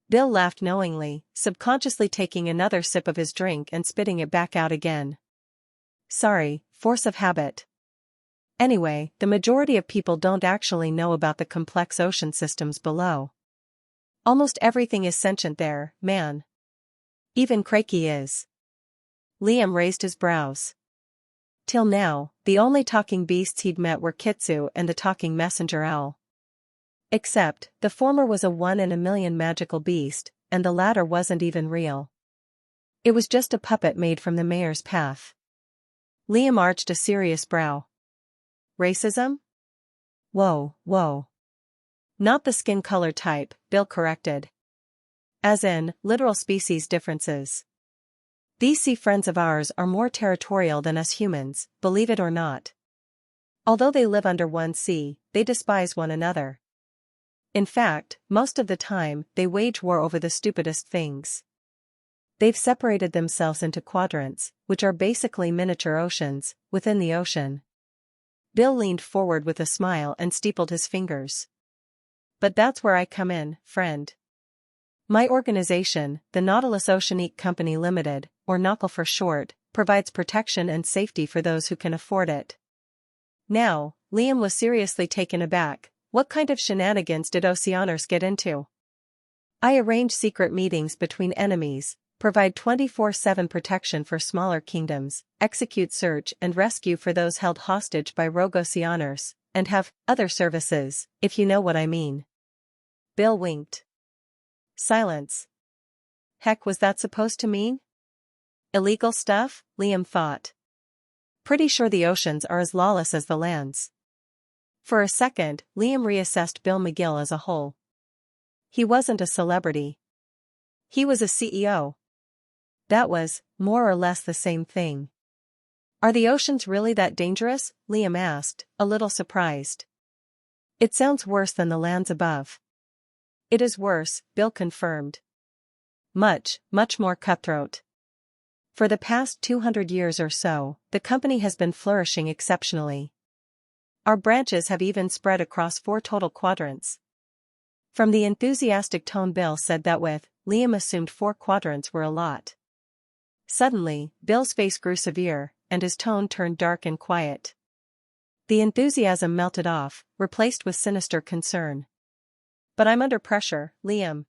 Bill laughed knowingly, subconsciously taking another sip of his drink and spitting it back out again. Sorry, force of habit. Anyway, the majority of people don't actually know about the complex ocean systems below. Almost everything is sentient there, man. Even Craigie is. Liam raised his brows. Till now, the only talking beasts he'd met were Kitsu and the talking messenger owl. Except, the former was a 1 in a million magical beast, and the latter wasn't even real. It was just a puppet made from the mayor's path. Liam arched a serious brow. Racism? Whoa, whoa. Not the skin color type, Bill corrected. As in, literal species differences. These sea friends of ours are more territorial than us humans, believe it or not. Although they live under one sea, they despise one another. In fact, most of the time, they wage war over the stupidest things. They've separated themselves into quadrants, which are basically miniature oceans, within the ocean. Bill leaned forward with a smile and steepled his fingers. But that's where I come in, friend. My organization, the Nautilus Oceanic Company Limited, or NOCL for short, provides protection and safety for those who can afford it. Now, Liam was seriously taken aback. What kind of shenanigans did Oceaners get into? I arrange secret meetings between enemies, provide 24/7 protection for smaller kingdoms, execute search and rescue for those held hostage by rogue Oceaners, and have other services, if you know what I mean. Bill winked. Silence. Heck, was that supposed to mean? Illegal stuff, Liam thought. Pretty sure the oceans are as lawless as the lands. For a second, Liam reassessed Bill McGill as a whole. He wasn't a celebrity. He was a CEO. That was, more or less the same thing. Are the oceans really that dangerous? Liam asked, a little surprised. It sounds worse than the lands above. It is worse, Bill confirmed. Much, much more cutthroat. For the past 200 years or so, the company has been flourishing exceptionally. Our branches have even spread across 4 total quadrants. From the enthusiastic tone Bill said that with, Liam assumed 4 quadrants were a lot. Suddenly, Bill's face grew severe, and his tone turned dark and quiet. The enthusiasm melted off, replaced with sinister concern. But I'm under pressure, Liam.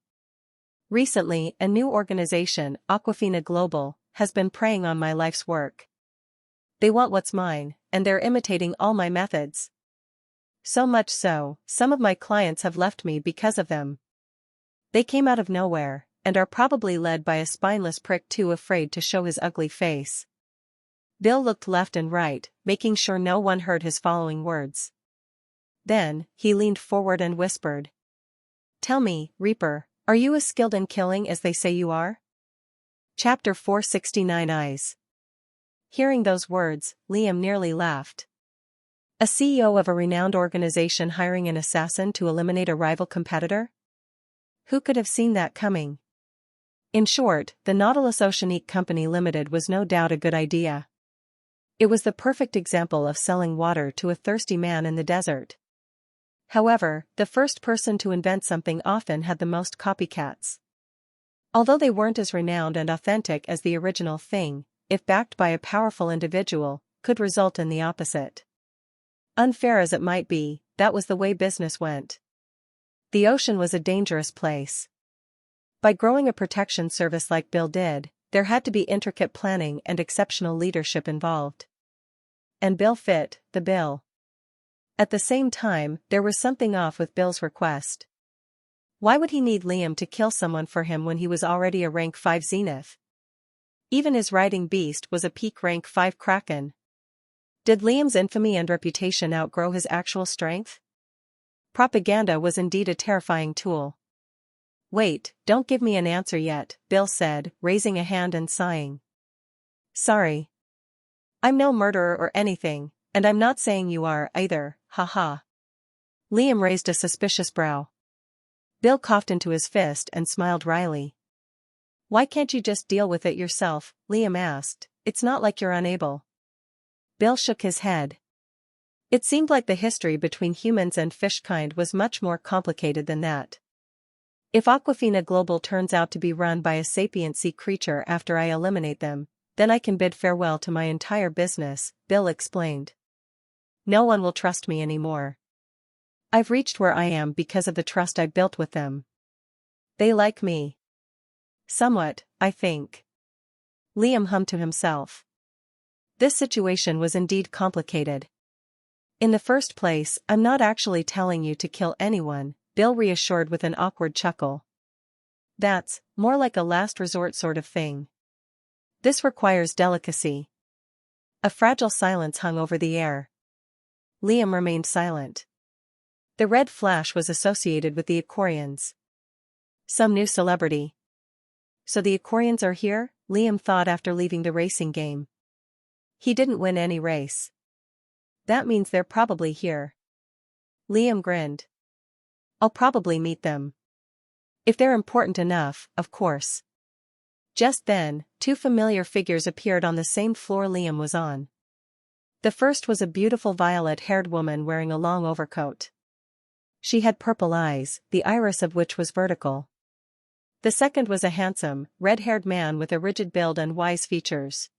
Recently, a new organization, Aquafina Global, has been preying on my life's work. They want what's mine, and they're imitating all my methods. So much so, some of my clients have left me because of them. They came out of nowhere, and are probably led by a spineless prick too afraid to show his ugly face. Bill looked left and right, making sure no one heard his following words. Then, he leaned forward and whispered. Tell me, Reaper, are you as skilled in killing as they say you are? Chapter 469 Eyes. Hearing those words, Liam nearly laughed. A CEO of a renowned organization hiring an assassin to eliminate a rival competitor? Who could have seen that coming? In short, the Nautilus Oceanic Company Limited was no doubt a good idea. It was the perfect example of selling water to a thirsty man in the desert. However, the first person to invent something often had the most copycats. Although they weren't as renowned and authentic as the original thing, if backed by a powerful individual, could result in the opposite. Unfair as it might be, that was the way business went. The ocean was a dangerous place. By growing a protection service like Bill did, there had to be intricate planning and exceptional leadership involved. And Bill fit the bill. At the same time, there was something off with Bill's request. Why would he need Liam to kill someone for him when he was already a rank 5 zenith? Even his riding beast was a peak rank 5 kraken. Did Liam's infamy and reputation outgrow his actual strength? Propaganda was indeed a terrifying tool. Wait, don't give me an answer yet, Bill said, raising a hand and sighing. Sorry. I'm no murderer or anything, and I'm not saying you are either, haha. Liam raised a suspicious brow. Bill coughed into his fist and smiled wryly. Why can't you just deal with it yourself? Liam asked. It's not like you're unable. Bill shook his head. It seemed like the history between humans and fishkind was much more complicated than that. If Aquafina Global turns out to be run by a sapient sea creature after I eliminate them, then I can bid farewell to my entire business, Bill explained. No one will trust me anymore. I've reached where I am because of the trust I built with them. They like me. Somewhat, I think. Liam hummed to himself. This situation was indeed complicated. In the first place, I'm not actually telling you to kill anyone, Bill reassured with an awkward chuckle. That's more like a last resort sort of thing. This requires delicacy. A fragile silence hung over the air. Liam remained silent. The red flash was associated with the Icorians. Some new celebrity. So the Icorians are here, Liam thought after leaving the racing game. He didn't win any race. That means they're probably here. Liam grinned. I'll probably meet them. If they're important enough, of course. Just then, two familiar figures appeared on the same floor Liam was on. The first was a beautiful violet-haired woman wearing a long overcoat. She had purple eyes, the iris of which was vertical. The second was a handsome, red-haired man with a rigid build and wise features.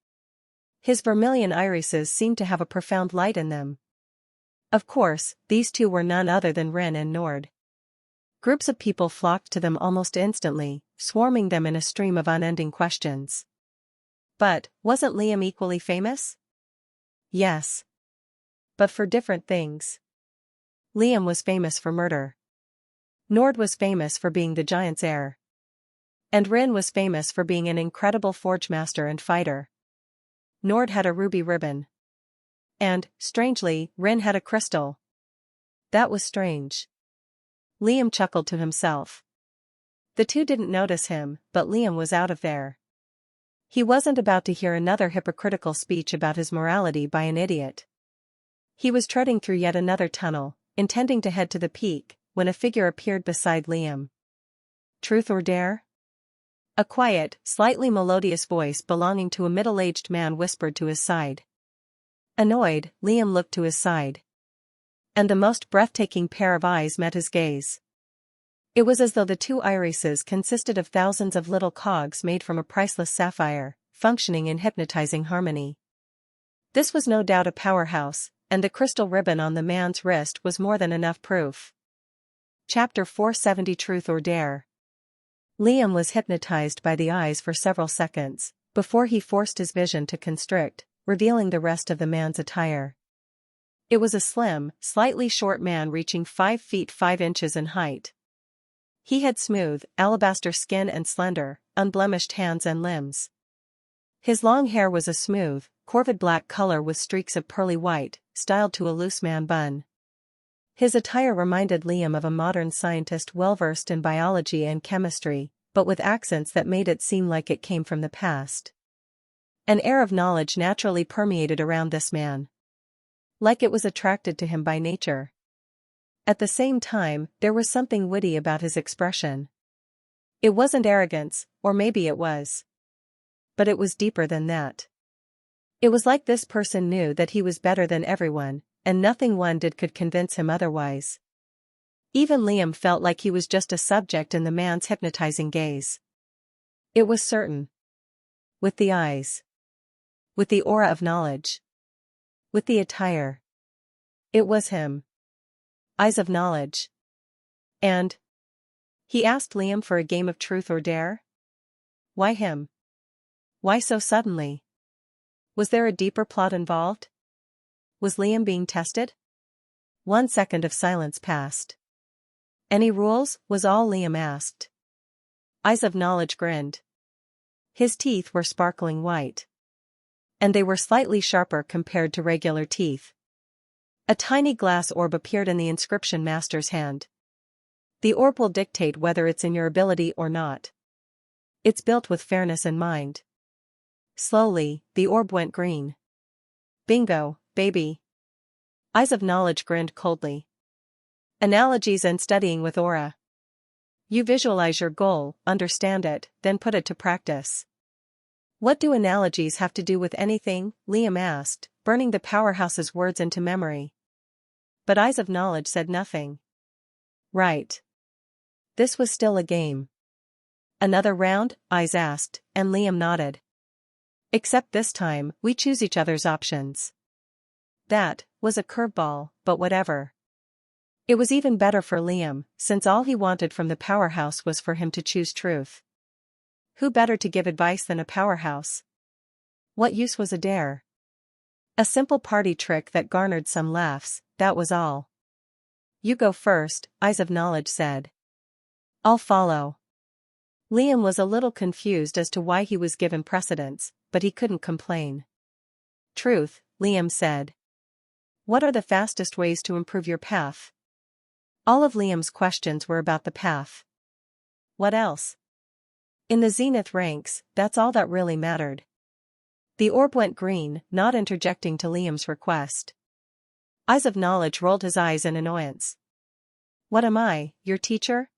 His vermilion irises seemed to have a profound light in them. Of course, these two were none other than Rin and Nord. Groups of people flocked to them almost instantly, swarming them in a stream of unending questions. But, wasn't Liam equally famous? Yes. But for different things. Liam was famous for murder. Nord was famous for being the giant's heir. And Rin was famous for being an incredible forge master and fighter. Nord had a ruby ribbon. And, strangely, Rin had a crystal. That was strange. Liam chuckled to himself. The two didn't notice him, but Liam was out of there. He wasn't about to hear another hypocritical speech about his morality by an idiot. He was treading through yet another tunnel, intending to head to the peak, when a figure appeared beside Liam. Truth or dare? A quiet, slightly melodious voice belonging to a middle-aged man whispered to his side. Annoyed, Liam looked to his side. And the most breathtaking pair of eyes met his gaze. It was as though the two irises consisted of thousands of little cogs made from a priceless sapphire, functioning in hypnotizing harmony. This was no doubt a powerhouse, and the crystal ribbon on the man's wrist was more than enough proof. Chapter 470 Truth or Dare. Liam was hypnotized by the eyes for several seconds, before he forced his vision to constrict, revealing the rest of the man's attire. It was a slim, slightly short man reaching 5 feet 5 inches in height. He had smooth, alabaster skin and slender, unblemished hands and limbs. His long hair was a smooth, corvid black color with streaks of pearly white, styled to a loose man bun. His attire reminded Liam of a modern scientist well-versed in biology and chemistry, but with accents that made it seem like it came from the past. An air of knowledge naturally permeated around this man. Like it was attracted to him by nature. At the same time, there was something witty about his expression. It wasn't arrogance, or maybe it was. But it was deeper than that. It was like this person knew that he was better than everyone, and nothing one did could convince him otherwise. Even Liam felt like he was just a subject in the man's hypnotizing gaze. It was certain. With the eyes. With the aura of knowledge. With the attire. It was him. Eyes of knowledge. And? He asked Liam for a game of truth or dare? Why him? Why so suddenly? Was there a deeper plot involved? Was Liam being tested? 1 second of silence passed. Any rules, was all Liam asked. Eyes of knowledge grinned. His teeth were sparkling white. And they were slightly sharper compared to regular teeth. A tiny glass orb appeared in the inscription master's hand. The orb will dictate whether it's in your ability or not. It's built with fairness in mind. Slowly, the orb went green. Bingo, baby. Eyes of knowledge grinned coldly. Analogies and studying with aura. You visualize your goal, understand it, then put it to practice. What do analogies have to do with anything? Liam asked, burning the powerhouse's words into memory. But Eyes of Knowledge said nothing. Right. This was still a game. Another round? Eyes asked, and Liam nodded. Except this time, we choose each other's options. That was a curveball, but whatever. It was even better for Liam, since all he wanted from the powerhouse was for him to choose truth. Who better to give advice than a powerhouse? What use was a dare? A simple party trick that garnered some laughs, that was all. You go first, Eyes of Knowledge said. I'll follow. Liam was a little confused as to why he was given precedence, but he couldn't complain. Truth, Liam said. What are the fastest ways to improve your path? All of Liam's questions were about the path. What else? In the zenith ranks, that's all that really mattered. The orb went green, not interjecting to Liam's request. Eyes of Knowledge rolled his eyes in annoyance. What am I, your teacher?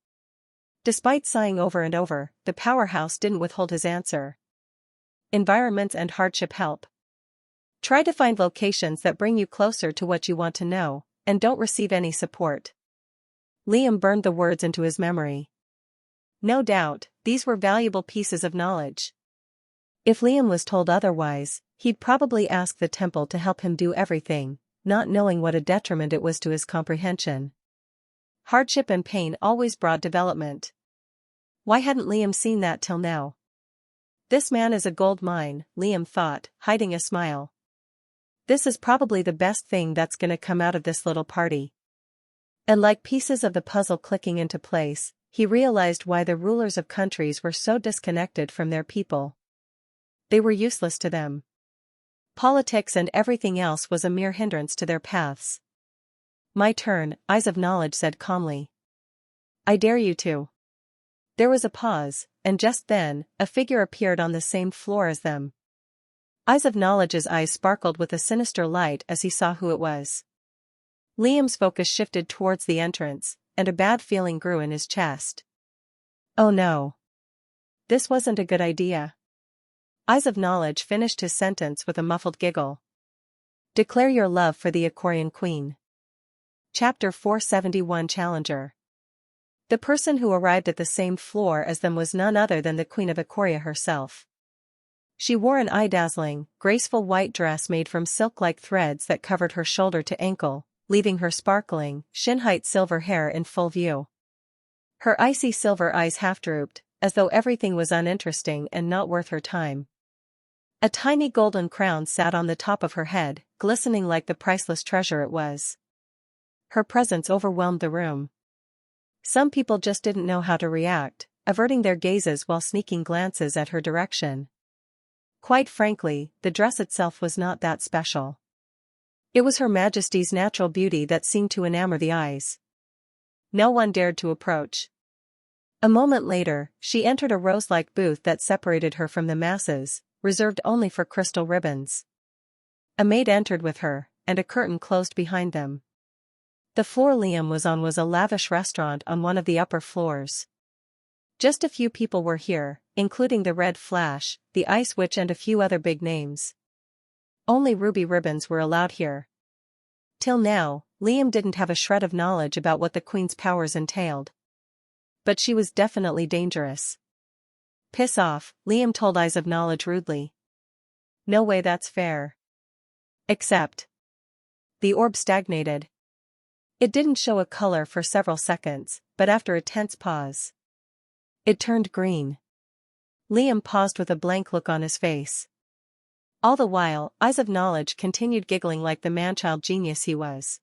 Despite sighing over and over, the powerhouse didn't withhold his answer. Environments and hardship help. Try to find locations that bring you closer to what you want to know, and don't receive any support. Liam burned the words into his memory. No doubt, these were valuable pieces of knowledge. If Liam was told otherwise, he'd probably ask the temple to help him do everything, not knowing what a detriment it was to his comprehension. Hardship and pain always brought development. Why hadn't Liam seen that till now? This man is a gold mine, Liam thought, hiding a smile. This is probably the best thing that's gonna come out of this little party. And like pieces of the puzzle clicking into place, he realized why the rulers of countries were so disconnected from their people. They were useless to them. Politics and everything else was a mere hindrance to their paths. My turn, Eyes of Knowledge said calmly. I dare you to. There was a pause, and just then, a figure appeared on the same floor as them. Eyes of Knowledge's eyes sparkled with a sinister light as he saw who it was. Liam's focus shifted towards the entrance, and a bad feeling grew in his chest. Oh no. This wasn't a good idea. Eyes of Knowledge finished his sentence with a muffled giggle. Declare your love for the Aquarian Queen. Chapter 471 Challenger. The person who arrived at the same floor as them was none other than the Queen of Aquaria herself. She wore an eye-dazzling, graceful white dress made from silk-like threads that covered her shoulder to ankle, leaving her sparkling, shin-height silver hair in full view. Her icy silver eyes half-drooped, as though everything was uninteresting and not worth her time. A tiny golden crown sat on the top of her head, glistening like the priceless treasure it was. Her presence overwhelmed the room. Some people just didn't know how to react, averting their gazes while sneaking glances at her direction. Quite frankly, the dress itself was not that special. It was Her Majesty's natural beauty that seemed to enamor the eyes. No one dared to approach. A moment later, she entered a rose-like booth that separated her from the masses, reserved only for crystal ribbons. A maid entered with her, and a curtain closed behind them. The floor Liam was on was a lavish restaurant on one of the upper floors. Just a few people were here, including the Red Flash, the Ice Witch and a few other big names. Only ruby ribbons were allowed here. Till now, Liam didn't have a shred of knowledge about what the Queen's powers entailed. But she was definitely dangerous. Piss off, Liam told Eyes of Knowledge rudely. No way that's fair. Except. The orb stagnated. It didn't show a color for several seconds, but after a tense pause, it turned green. Liam paused with a blank look on his face. All the while, Eyes of Knowledge continued giggling like the man-child genius he was.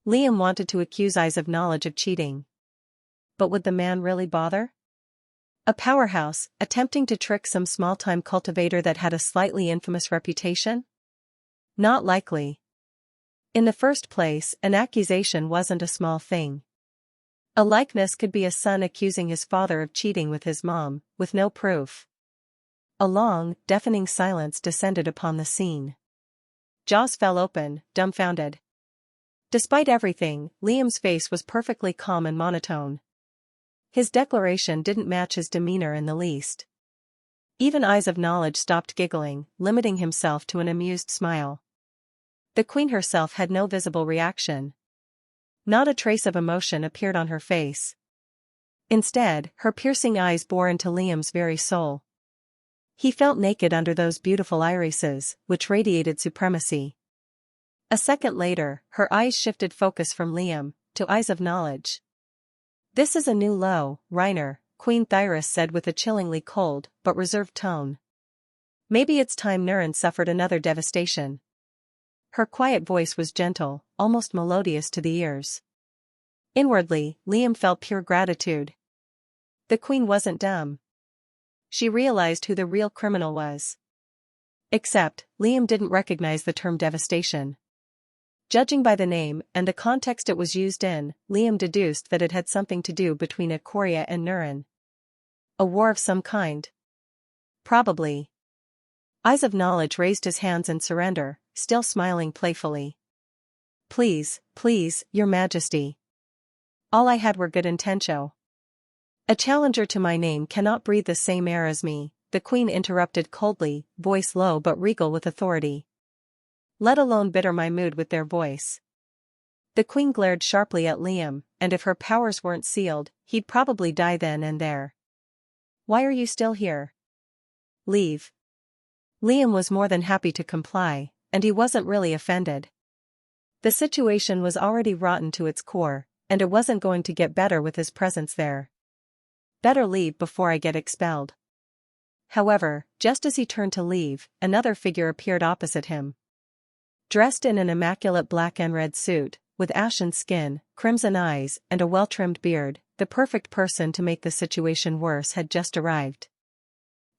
Liam wanted to accuse Eyes of Knowledge of cheating. But would the man really bother? A powerhouse, attempting to trick some small-time cultivator that had a slightly infamous reputation? Not likely. In the first place, an accusation wasn't a small thing. A likeness could be a son accusing his father of cheating with his mom, with no proof. A long, deafening silence descended upon the scene. Jaws fell open, dumbfounded. Despite everything, Liam's face was perfectly calm and monotone. His declaration didn't match his demeanor in the least. Even Eyes of Knowledge stopped giggling, limiting himself to an amused smile. The Queen herself had no visible reaction. Not a trace of emotion appeared on her face. Instead, her piercing eyes bore into Liam's very soul. He felt naked under those beautiful irises, which radiated supremacy. A second later, her eyes shifted focus from Liam to Eyes of Knowledge. This is a new low, Reiner, Queen.Darius said with a chillingly cold but reserved tone. Maybe it's time Nuren suffered another devastation. Her quiet voice was gentle, almost melodious to the ears. Inwardly, Liam felt pure gratitude. The queen wasn't dumb. She realized who the real criminal was. Except, Liam didn't recognize the term devastation. Judging by the name and the context it was used in, Liam deduced that it had something to do between Ikoria and Nurin. A war of some kind. Probably. Eyes of Knowledge raised his hands in surrender, still smiling playfully. Please, please, your majesty. All I had were good intentions. A challenger to my name cannot breathe the same air as me, the queen interrupted coldly, voice low but regal with authority. Let alone bitter my mood with their voice. The queen glared sharply at Liam, and if her powers weren't sealed, he'd probably die then and there. Why are you still here? Leave. Liam was more than happy to comply, and he wasn't really offended. The situation was already rotten to its core, and it wasn't going to get better with his presence there. Better leave before I get expelled. However, just as he turned to leave, another figure appeared opposite him. Dressed in an immaculate black and red suit, with ashen skin, crimson eyes, and a well-trimmed beard, the perfect person to make the situation worse had just arrived.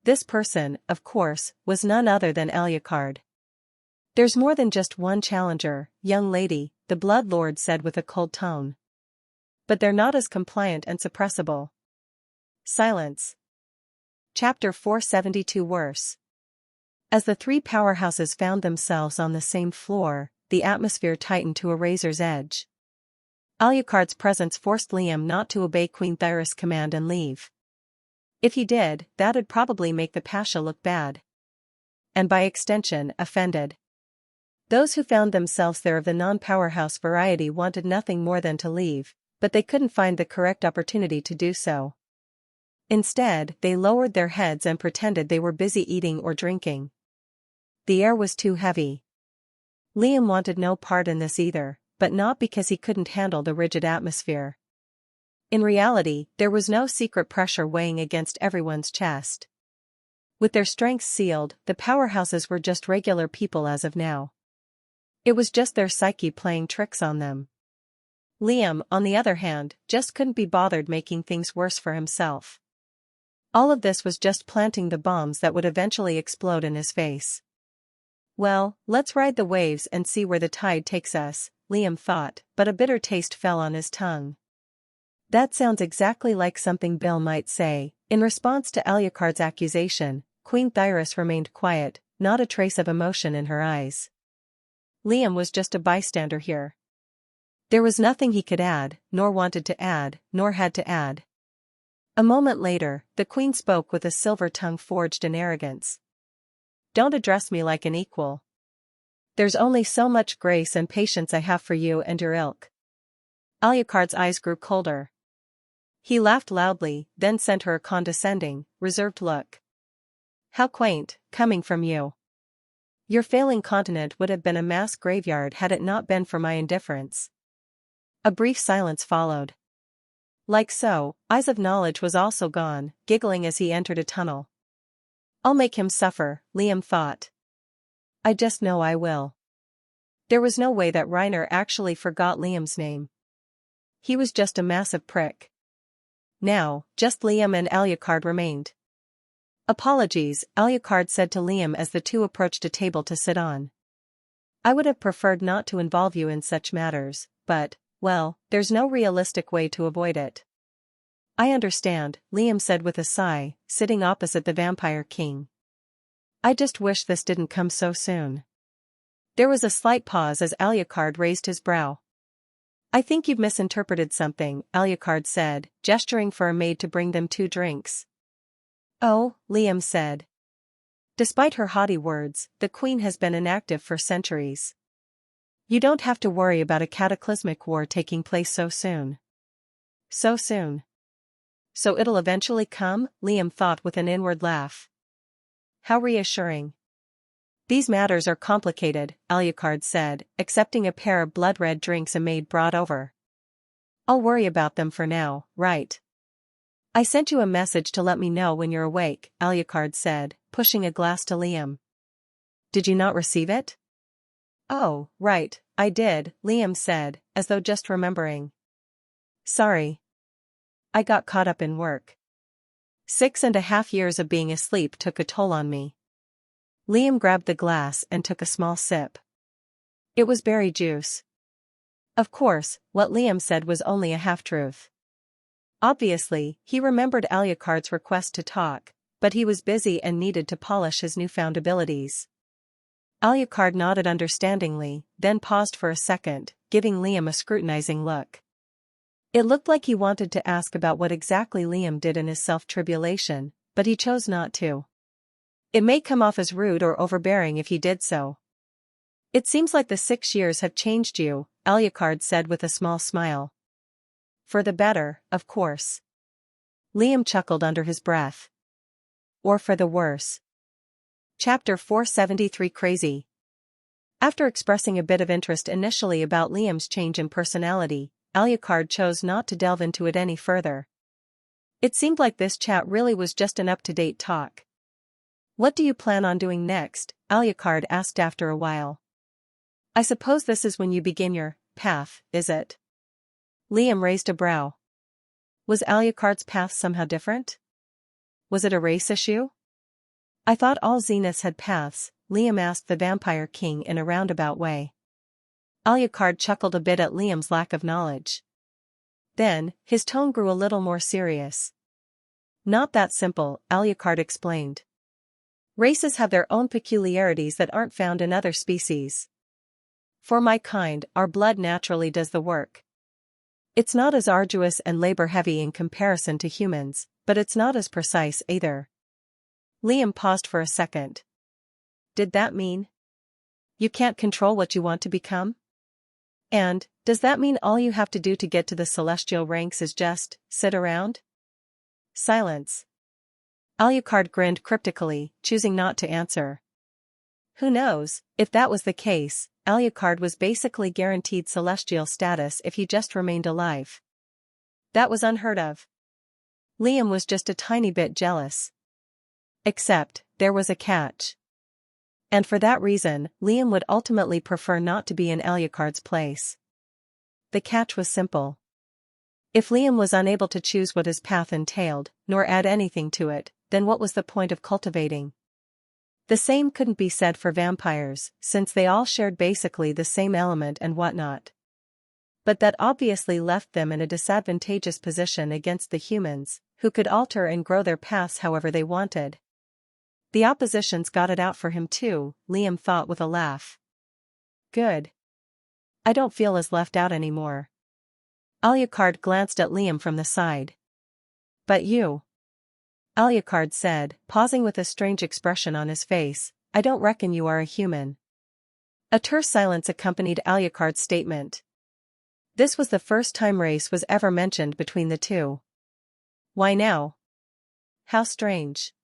This person, of course, was none other than Ucladd. There's more than just one challenger, young lady, the Blood Lord said with a cold tone. But they're not as compliant and suppressible. Silence. Chapter 472 Worse. As the three powerhouses found themselves on the same floor, the atmosphere tightened to a razor's edge. Alucard's presence forced Liam not to obey Queen Darius' command and leave. If he did, that'd probably make the Pasha look bad. And by extension, offended. Those who found themselves there of the non-powerhouse variety wanted nothing more than to leave, but they couldn't find the correct opportunity to do so. Instead, they lowered their heads and pretended they were busy eating or drinking. The air was too heavy. Liam wanted no part in this either, but not because he couldn't handle the rigid atmosphere. In reality, there was no secret pressure weighing against everyone's chest. With their strengths sealed, the powerhouses were just regular people as of now. It was just their psyche playing tricks on them. Liam, on the other hand, just couldn't be bothered making things worse for himself. All of this was just planting the bombs that would eventually explode in his face. Well, let's ride the waves and see where the tide takes us, Liam thought, but a bitter taste fell on his tongue. That sounds exactly like something Bill might say. In response to Alucard's accusation, Queen Darius remained quiet, not a trace of emotion in her eyes. Liam was just a bystander here. There was nothing he could add, nor wanted to add, nor had to add. A moment later, the queen spoke with a silver tongue forged in arrogance. Don't address me like an equal. There's only so much grace and patience I have for you and your ilk. Alucard's eyes grew colder. He laughed loudly, then sent her a condescending, reserved look. How quaint, coming from you. Your failing continent would have been a mass graveyard had it not been for my indifference. A brief silence followed. Like so, Eyes of Knowledge was also gone, giggling as he entered a tunnel. I'll make him suffer, Liam thought. I just know I will. There was no way that Reiner actually forgot Liam's name. He was just a massive prick. Now, just Liam and Alucard remained. Apologies, Alucard said to Liam as the two approached a table to sit on. I would have preferred not to involve you in such matters, but, well, there's no realistic way to avoid it. I understand, Liam said with a sigh, sitting opposite the Vampire King. I just wish this didn't come so soon. There was a slight pause as Alucard raised his brow. I think you've misinterpreted something, Alucard said, gesturing for a maid to bring them 2 drinks. Oh, Liam said. Despite her haughty words, the queen has been inactive for centuries. You don't have to worry about a cataclysmic war taking place so soon. So soon. So it'll eventually come, Liam thought with an inward laugh. How reassuring. These matters are complicated, Alucard said, accepting a pair of blood-red drinks a maid brought over. I'll worry about them for now, right? I sent you a message to let me know when you're awake, Alucard said, pushing a glass to Liam. Did you not receive it? Oh, right, I did, Liam said, as though just remembering. Sorry. I got caught up in work. 6.5 years of being asleep took a toll on me. Liam grabbed the glass and took a small sip. It was berry juice. Of course, what Liam said was only a half-truth. Obviously, he remembered Alucard's request to talk, but he was busy and needed to polish his newfound abilities. Alucard nodded understandingly, then paused for a second, giving Liam a scrutinizing look. It looked like he wanted to ask about what exactly Liam did in his self-tribulation, but he chose not to. It may come off as rude or overbearing if he did so. It seems like the 6 years have changed you, Alucard said with a small smile. For the better, of course. Liam chuckled under his breath. Or for the worse. Chapter 473 Crazy. After expressing a bit of interest initially about Liam's change in personality, Alucard chose not to delve into it any further. It seemed like this chat really was just an up-to-date talk. What do you plan on doing next? Alucard asked after a while. I suppose this is when you begin your path, is it? Liam raised a brow. Was Alucard's path somehow different? Was it a race issue? I thought all zeniths had paths, Liam asked the Vampire King in a roundabout way. Alucard chuckled a bit at Liam's lack of knowledge. Then, his tone grew a little more serious. Not that simple, Alucard explained. Races have their own peculiarities that aren't found in other species. For my kind, our blood naturally does the work. It's not as arduous and labor-heavy in comparison to humans, but it's not as precise either. Liam paused for a second. Did that mean? You can't control what you want to become? And, does that mean all you have to do to get to the celestial ranks is just sit around? Silence. Alucard grinned cryptically, choosing not to answer. Who knows, if that was the case, Alucard was basically guaranteed celestial status if he just remained alive. That was unheard of. Liam was just a tiny bit jealous. Except, there was a catch. And for that reason, Liam would ultimately prefer not to be in Alucard's place. The catch was simple. If Liam was unable to choose what his path entailed, nor add anything to it, then what was the point of cultivating? The same couldn't be said for vampires, since they all shared basically the same element and whatnot. But that obviously left them in a disadvantageous position against the humans, who could alter and grow their paths however they wanted. The oppositions got it out for him too, Liam thought with a laugh. Good. I don't feel as left out anymore. Alucard glanced at Liam from the side. But you? Alucard said, pausing with a strange expression on his face, I don't reckon you are a human. A terse silence accompanied Alucard's statement. This was the first time race was ever mentioned between the two. Why now? How strange.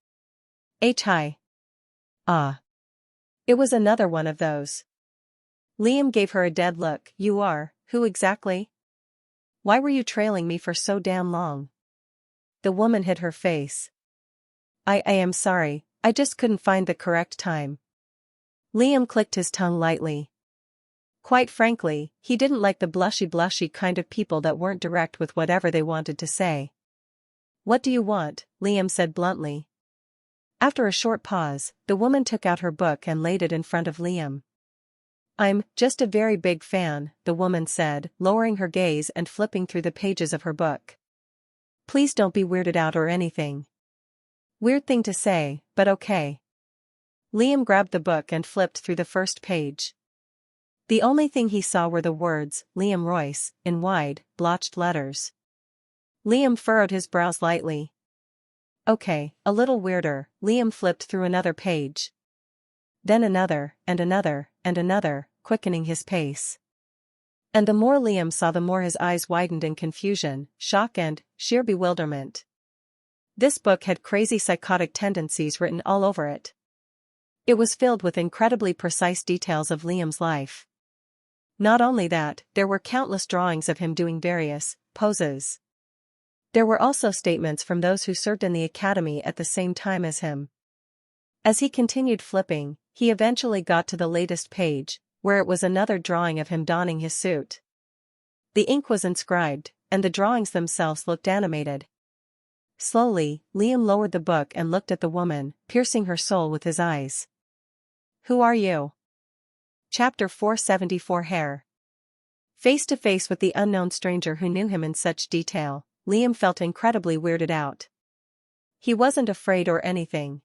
Hi. Ah. It was another one of those. Liam gave her a dead look. You are, who exactly? Why were you trailing me for so damn long? The woman hid her face. I am sorry, I just couldn't find the correct time. Liam clicked his tongue lightly. Quite frankly, he didn't like the blushy kind of people that weren't direct with whatever they wanted to say. What do you want? Liam said bluntly. After a short pause, the woman took out her book and laid it in front of Liam. I'm just a very big fan, the woman said, lowering her gaze and flipping through the pages of her book. Please don't be weirded out or anything. Weird thing to say, but okay. Liam grabbed the book and flipped through the first page. The only thing he saw were the words, Liam Royce, in wide, blotched letters. Liam furrowed his brows lightly. Okay, a little weirder. Liam flipped through another page. Then another, and another, and another, quickening his pace. And the more Liam saw, the more his eyes widened in confusion, shock and sheer bewilderment. This book had crazy psychotic tendencies written all over it. It was filled with incredibly precise details of Liam's life. Not only that, there were countless drawings of him doing various poses. There were also statements from those who served in the academy at the same time as him. As he continued flipping, he eventually got to the latest page, where it was another drawing of him donning his suit. The ink was inscribed, and the drawings themselves looked animated. Slowly, Liam lowered the book and looked at the woman, piercing her soul with his eyes. Who are you? Chapter 474 Hair. Face to face with the unknown stranger who knew him in such detail, Liam felt incredibly weirded out. He wasn't afraid or anything.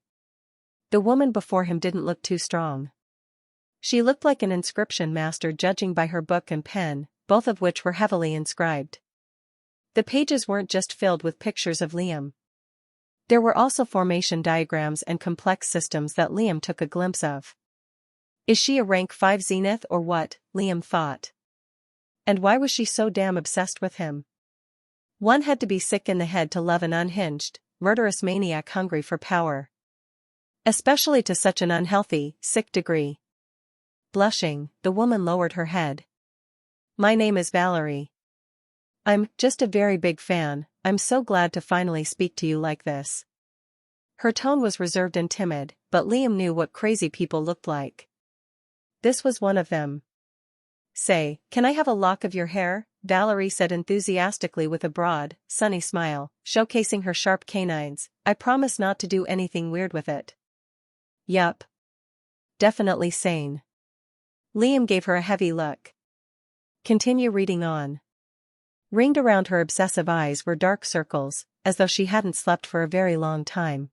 The woman before him didn't look too strong. She looked like an inscription master judging by her book and pen, both of which were heavily inscribed. The pages weren't just filled with pictures of Liam. There were also formation diagrams and complex systems that Liam took a glimpse of. Is she a rank 5 zenith or what? Liam thought. And why was she so damn obsessed with him? One had to be sick in the head to love an unhinged, murderous maniac hungry for power. Especially to such an unhealthy, sick degree. Blushing, the woman lowered her head. My name is Valerie. I'm just a very big fan. I'm so glad to finally speak to you like this. Her tone was reserved and timid, but Liam knew what crazy people looked like. This was one of them. Say, can I have a lock of your hair? Valerie said enthusiastically with a broad, sunny smile, showcasing her sharp canines. I promise not to do anything weird with it. Yup. Definitely sane. Liam gave her a heavy look. Continue reading on. Ringed around her obsessive eyes were dark circles, as though she hadn't slept for a very long time.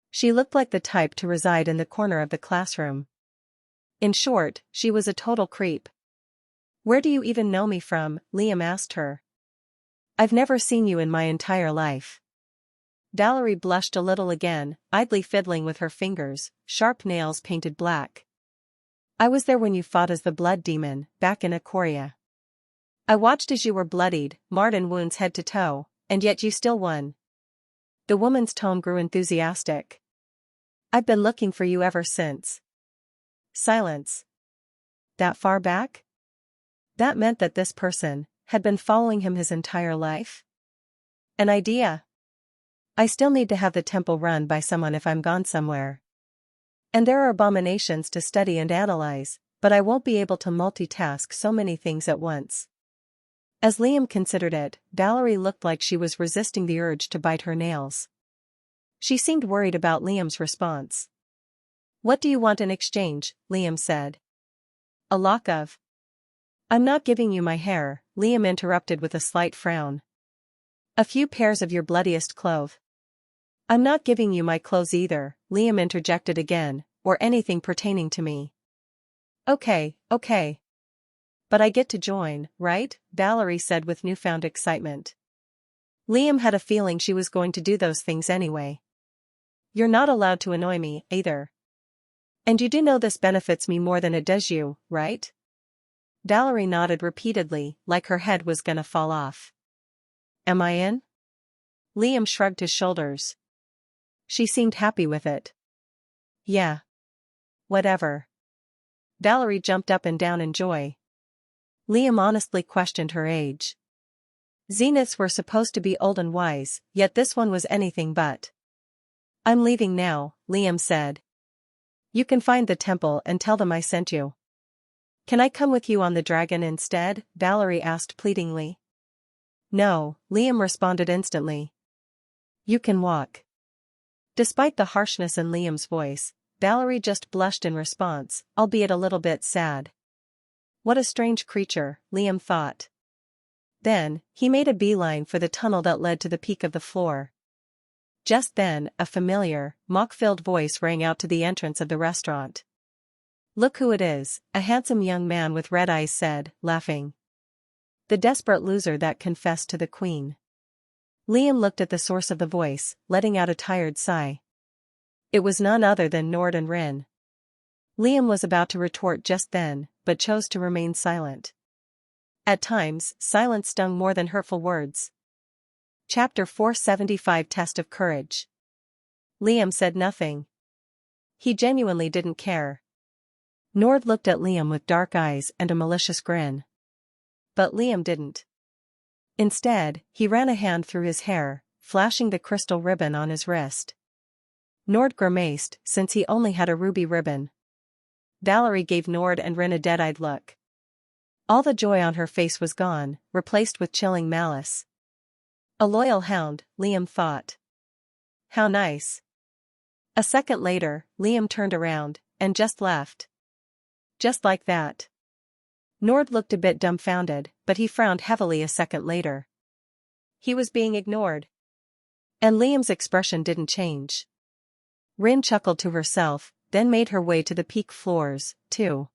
She looked like the type to reside in the corner of the classroom. In short, she was a total creep. Where do you even know me from? Liam asked her. I've never seen you in my entire life. Valerie blushed a little again, idly fiddling with her fingers, sharp nails painted black. I was there when you fought as the blood demon, back in Ikoria. I watched as you were bloodied, marred in wounds head to toe, and yet you still won. The woman's tone grew enthusiastic. I've been looking for you ever since. Silence. That far back? That meant that this person had been following him his entire life? An idea. I still need to have the temple run by someone if I'm gone somewhere. And there are abominations to study and analyze, but I won't be able to multitask so many things at once. As Liam considered it, Valerie looked like she was resisting the urge to bite her nails. She seemed worried about Liam's response. What do you want in exchange? Liam said. A lock of. I'm not giving you my hair, Liam interrupted with a slight frown. A few pairs of your bloodiest clothes. I'm not giving you my clothes either, Liam interjected again, or anything pertaining to me. Okay. But I get to join, right? Valerie said with newfound excitement. Liam had a feeling she was going to do those things anyway. You're not allowed to annoy me, either. And you do know this benefits me more than it does you, right? Valerie nodded repeatedly, like her head was gonna fall off. Am I in? Liam shrugged his shoulders. She seemed happy with it. Yeah. Whatever. Valerie jumped up and down in joy. Liam honestly questioned her age. Zeniths were supposed to be old and wise, yet this one was anything but. I'm leaving now, Liam said. You can find the temple and tell them I sent you. Can I come with you on the dragon instead? Valerie asked pleadingly. No, Liam responded instantly. You can walk. Despite the harshness in Liam's voice, Valerie just blushed in response, albeit a little bit sad. What a strange creature, Liam thought. Then, he made a beeline for the tunnel that led to the peak of the floor. Just then, a familiar, mock-filled voice rang out to the entrance of the restaurant. Look who it is, a handsome young man with red eyes said, laughing. The desperate loser that confessed to the queen. Liam looked at the source of the voice, letting out a tired sigh. It was none other than Nord and Rin. Liam was about to retort just then, but chose to remain silent. At times, silence stung more than hurtful words. Chapter 475 Test of Courage. Liam said nothing. He genuinely didn't care. Nord looked at Liam with dark eyes and a malicious grin. But Liam didn't. Instead, he ran a hand through his hair, flashing the crystal ribbon on his wrist. Nord grimaced, since he only had a ruby ribbon. Valerie gave Nord and Rin a dead-eyed look. All the joy on her face was gone, replaced with chilling malice. A loyal hound, Liam thought. How nice. A second later, Liam turned around, and just left. Just like that. Nord looked a bit dumbfounded, but he frowned heavily a second later. He was being ignored. And Liam's expression didn't change. Rin chuckled to herself, then made her way to the peak floors, too.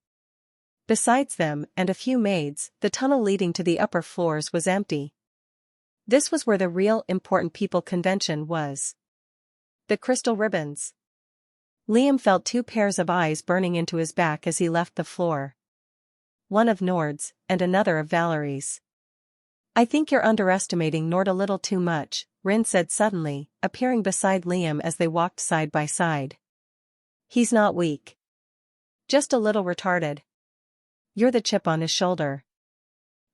Besides them and a few maids, the tunnel leading to the upper floors was empty. This was where the real important people convention was. The crystal ribbons. Liam felt two pairs of eyes burning into his back as he left the floor. One of Nord's, and another of Valerie's. I think you're underestimating Nord a little too much, Rin said suddenly, appearing beside Liam as they walked side by side. He's not weak. Just a little retarded. You're the chip on his shoulder.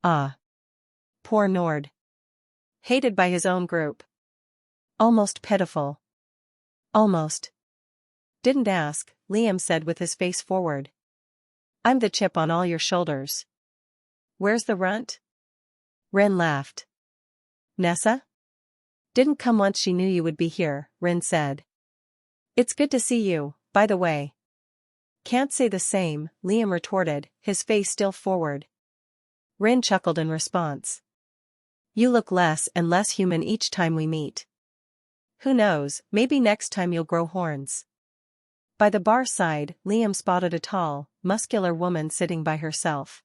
Ah. Poor Nord. Hated by his own group. Almost pitiful. Almost. Didn't ask, Liam said with his face forward. I'm the chip on all your shoulders. Where's the runt? Rin laughed. Nessa? Didn't come once she knew you would be here, Rin said. It's good to see you, by the way. Can't say the same, Liam retorted, his face still forward. Rin chuckled in response. You look less and less human each time we meet. Who knows, maybe next time you'll grow horns. By the bar side, Liam spotted a tall, muscular woman sitting by herself.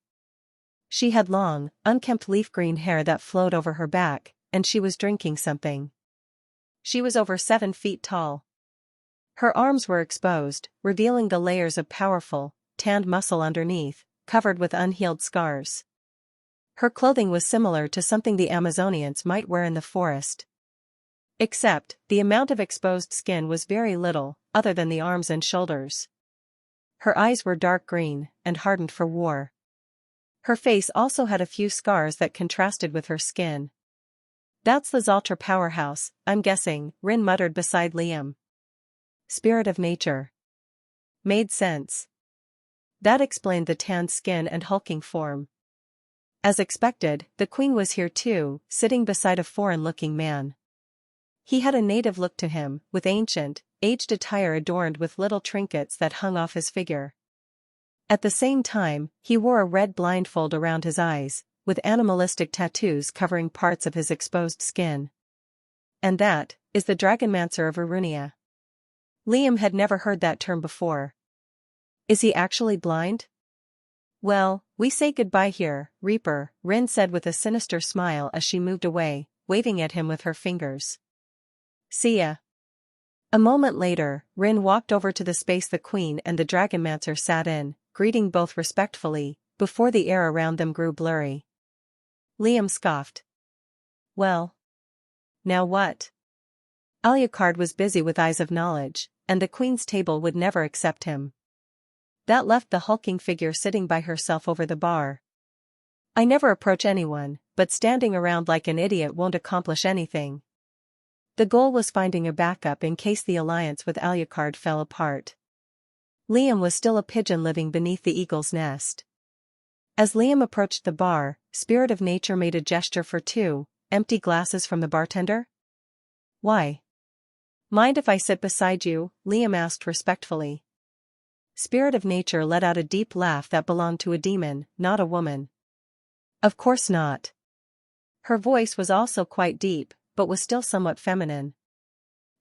She had long, unkempt leaf-green hair that flowed over her back, and she was drinking something. She was over 7 feet tall. Her arms were exposed, revealing the layers of powerful, tanned muscle underneath, covered with unhealed scars. Her clothing was similar to something the Amazonians might wear in the forest. Except, the amount of exposed skin was very little, other than the arms and shoulders. Her eyes were dark green, and hardened for war. Her face also had a few scars that contrasted with her skin. That's the Zaltar powerhouse, I'm guessing, Rin muttered beside Liam. Spirit of nature. Made sense. That explained the tanned skin and hulking form. As expected, the queen was here too, sitting beside a foreign-looking man. He had a native look to him, with ancient, aged attire adorned with little trinkets that hung off his figure. At the same time, he wore a red blindfold around his eyes, with animalistic tattoos covering parts of his exposed skin. And that is the Dragonmancer of Urunia. Liam had never heard that term before. Is he actually blind? Well, we say goodbye here, Reaper, Rin said with a sinister smile as she moved away, waving at him with her fingers. See ya. A moment later, Rin walked over to the space the queen and the Dragonmancer sat in, greeting both respectfully, before the air around them grew blurry. Liam scoffed. Well. Now what? Ucladd was busy with Eyes of Knowledge, and the queen's table would never accept him. That left the hulking figure sitting by herself over the bar. I never approach anyone, but standing around like an idiot won't accomplish anything. The goal was finding a backup in case the alliance with Ucladd fell apart. Liam was still a pigeon living beneath the eagle's nest. As Liam approached the bar, Spirit of Nature made a gesture for 2 empty glasses from the bartender. Why? Mind if I sit beside you? Liam asked respectfully. Spirit of Nature let out a deep laugh that belonged to a demon, not a woman. Of course not. Her voice was also quite deep, but was still somewhat feminine.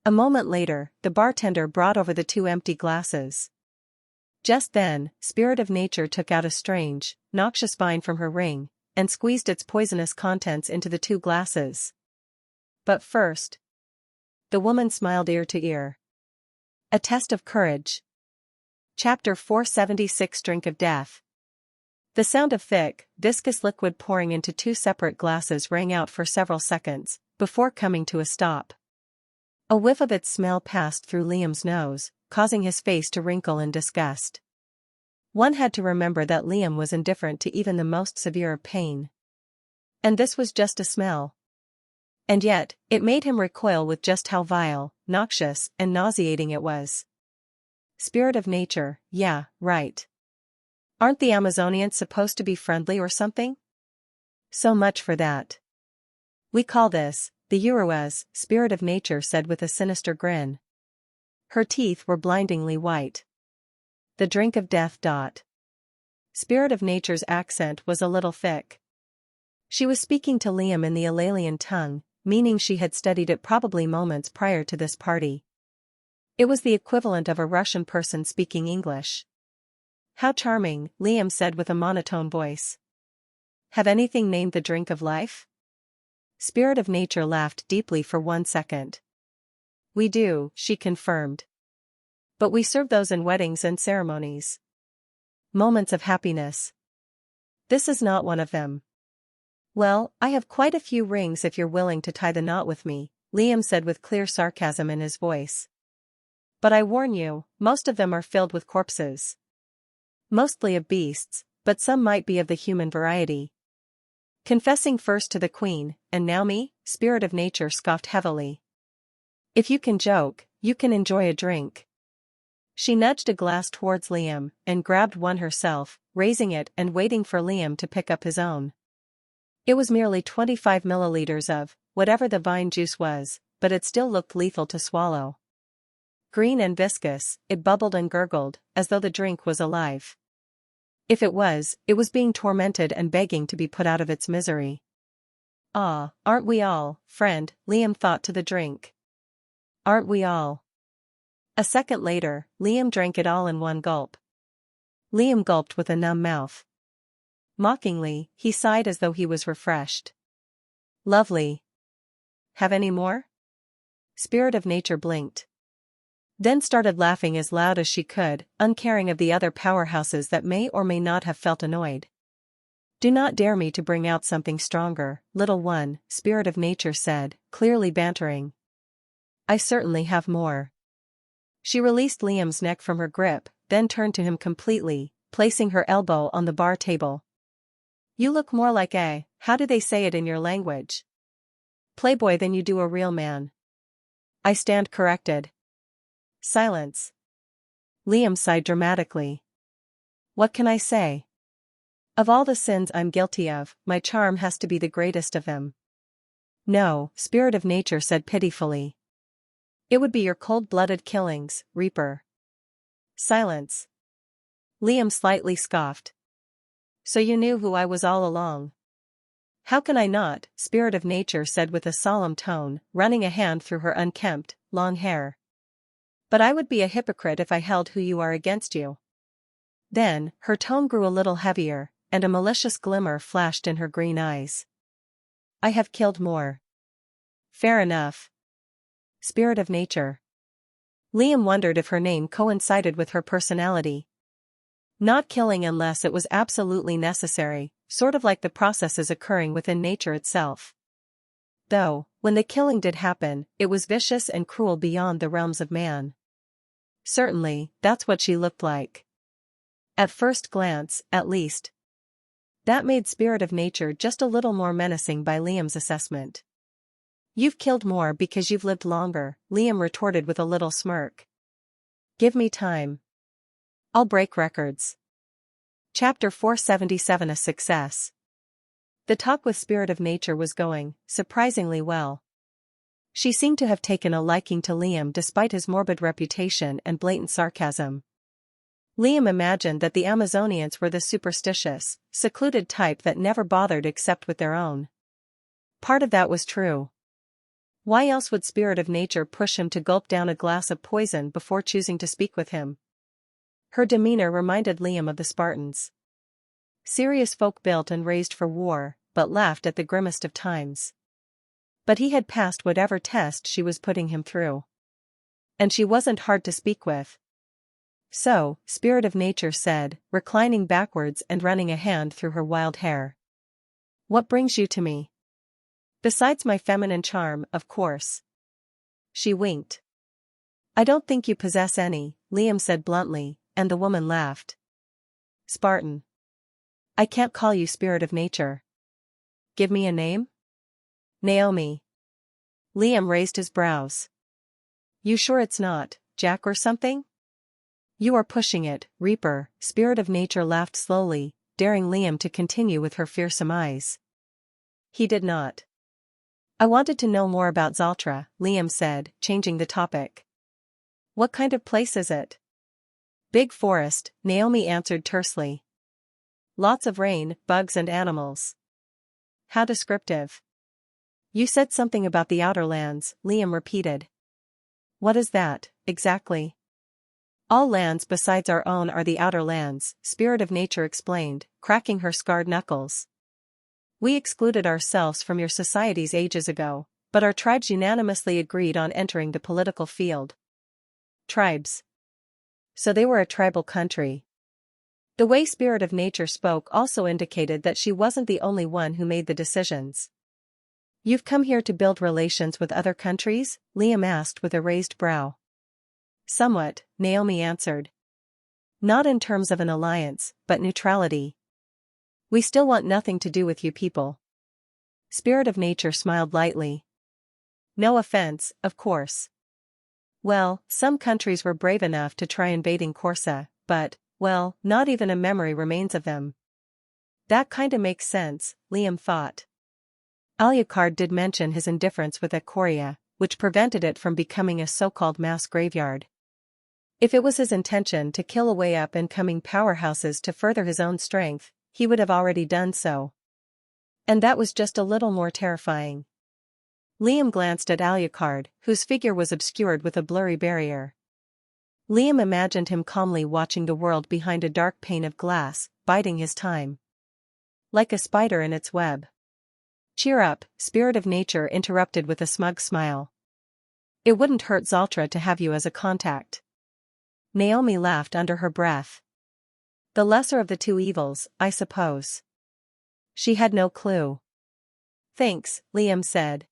A moment later, the bartender brought over the 2 empty glasses. Just then, Spirit of Nature took out a strange, noxious vine from her ring, and squeezed its poisonous contents into the 2 glasses. But first, the woman smiled ear to ear. A test of courage. Chapter 476 Drink of Death. The sound of thick, viscous liquid pouring into 2 separate glasses rang out for several seconds, before coming to a stop. A whiff of its smell passed through Liam's nose, causing his face to wrinkle in disgust. One had to remember that Liam was indifferent to even the most severe of pain. And this was just a smell. And yet, it made him recoil with just how vile, noxious, and nauseating it was. Spirit of Nature, yeah, right. Aren't the Amazonians supposed to be friendly or something? So much for that. We call this the Urues, spirit of nature said with a sinister grin. Her teeth were blindingly white. The drink of death. Spirit of nature's accent was a little thick. She was speaking to Liam in the Alalian tongue, meaning she had studied it probably moments prior to this party. It was the equivalent of a Russian person speaking English. How charming, Liam said with a monotone voice. Have anything named the drink of life? Spirit of nature laughed deeply for 1 second. We do, she confirmed. But we serve those in weddings and ceremonies. Moments of happiness. This is not one of them. Well, I have quite a few rings if you're willing to tie the knot with me, Liam said with clear sarcasm in his voice. But I warn you, most of them are filled with corpses. Mostly of beasts, but some might be of the human variety. Confessing first to the queen, and now me? Spirit of nature scoffed heavily. If you can joke, you can enjoy a drink. She nudged a glass towards Liam, and grabbed one herself, raising it and waiting for Liam to pick up his own. It was merely 25 milliliters of, whatever the vine juice was, but it still looked lethal to swallow. Green and viscous, it bubbled and gurgled, as though the drink was alive. If it was being tormented and begging to be put out of its misery. Ah, aren't we all, friend, Liam thought to the drink. Aren't we all? A second later, Liam drank it all in one gulp. Liam gulped with a numb mouth. Mockingly, he sighed as though he was refreshed. Lovely. Have any more? Spirit of nature blinked. Then started laughing as loud as she could, uncaring of the other powerhouses that may or may not have felt annoyed. Do not dare me to bring out something stronger, little one, Spirit of nature said, clearly bantering. I certainly have more. She released Liam's neck from her grip, then turned to him completely, placing her elbow on the bar table. You look more like a, how do they say it in your language? Playboy than you do a real man. I stand corrected. Silence. Liam sighed dramatically. What can I say? Of all the sins I'm guilty of, my charm has to be the greatest of them. No, Spirit of nature said pitifully. It would be your cold-blooded killings, Reaper. Silence. Liam slightly scoffed. So you knew who I was all along. How can I not, Spirit of nature said with a solemn tone, running a hand through her unkempt, long hair. But I would be a hypocrite if I held who you are against you. Then, her tone grew a little heavier, and a malicious glimmer flashed in her green eyes. I have killed more. Fair enough. Spirit of nature. Liam wondered if her name coincided with her personality. Not killing unless it was absolutely necessary, sort of like the processes occurring within nature itself. Though, when the killing did happen, it was vicious and cruel beyond the realms of man. Certainly, that's what she looked like. At first glance, at least. That made Spirit of nature just a little more menacing by Liam's assessment. You've killed more because you've lived longer, Liam retorted with a little smirk. Give me time. I'll break records. Chapter 477 A Success. The talk with Spirit of nature was going, surprisingly well. She seemed to have taken a liking to Liam despite his morbid reputation and blatant sarcasm. Liam imagined that the Amazonians were the superstitious, secluded type that never bothered except with their own. Part of that was true. Why else would Spirit of nature push him to gulp down a glass of poison before choosing to speak with him? Her demeanor reminded Liam of the Spartans. Serious folk built and raised for war, but laughed at the grimmest of times. But he had passed whatever test she was putting him through. And she wasn't hard to speak with. So, Spirit of nature said, reclining backwards and running a hand through her wild hair. What brings you to me? Besides my feminine charm, of course. She winked. I don't think you possess any, Liam said bluntly, and the woman laughed. Spartan. I can't call you Spirit of nature. Give me a name? Naomi. Liam raised his brows. You sure it's not, Jack or something? You are pushing it, Reaper, Spirit of Nature laughed slowly, daring Liam to continue with her fearsome eyes. He did not. I wanted to know more about Zaltra, Liam said, changing the topic. What kind of place is it? Big forest, Naomi answered tersely. Lots of rain, bugs and animals. How descriptive. You said something about the outer lands, Liam repeated. What is that, exactly? All lands besides our own are the outer lands, Spirit of Nature explained, cracking her scarred knuckles. We excluded ourselves from your societies ages ago, but our tribes unanimously agreed on entering the political field. Tribes. So they were a tribal country. The way Spirit of Nature spoke also indicated that she wasn't the only one who made the decisions. You've come here to build relations with other countries? Liam asked with a raised brow. Somewhat, Naomi answered. Not in terms of an alliance, but neutrality. We still want nothing to do with you people. Spirit of Nature smiled lightly. No offense, of course. Well, some countries were brave enough to try invading Corsa, but, well, not even a memory remains of them. That kinda makes sense, Liam thought. Alucard did mention his indifference with Ikoria, which prevented it from becoming a so-called mass graveyard. If it was his intention to kill away up-and-coming powerhouses to further his own strength, he would have already done so. And that was just a little more terrifying. Liam glanced at Alucard, whose figure was obscured with a blurry barrier. Liam imagined him calmly watching the world behind a dark pane of glass, biding his time. Like a spider in its web. Cheer up, Spirit of Nature interrupted with a smug smile. It wouldn't hurt Zaltra to have you as a contact. Naomi laughed under her breath. The lesser of the two evils, I suppose. She had no clue. Thanks, Liam said.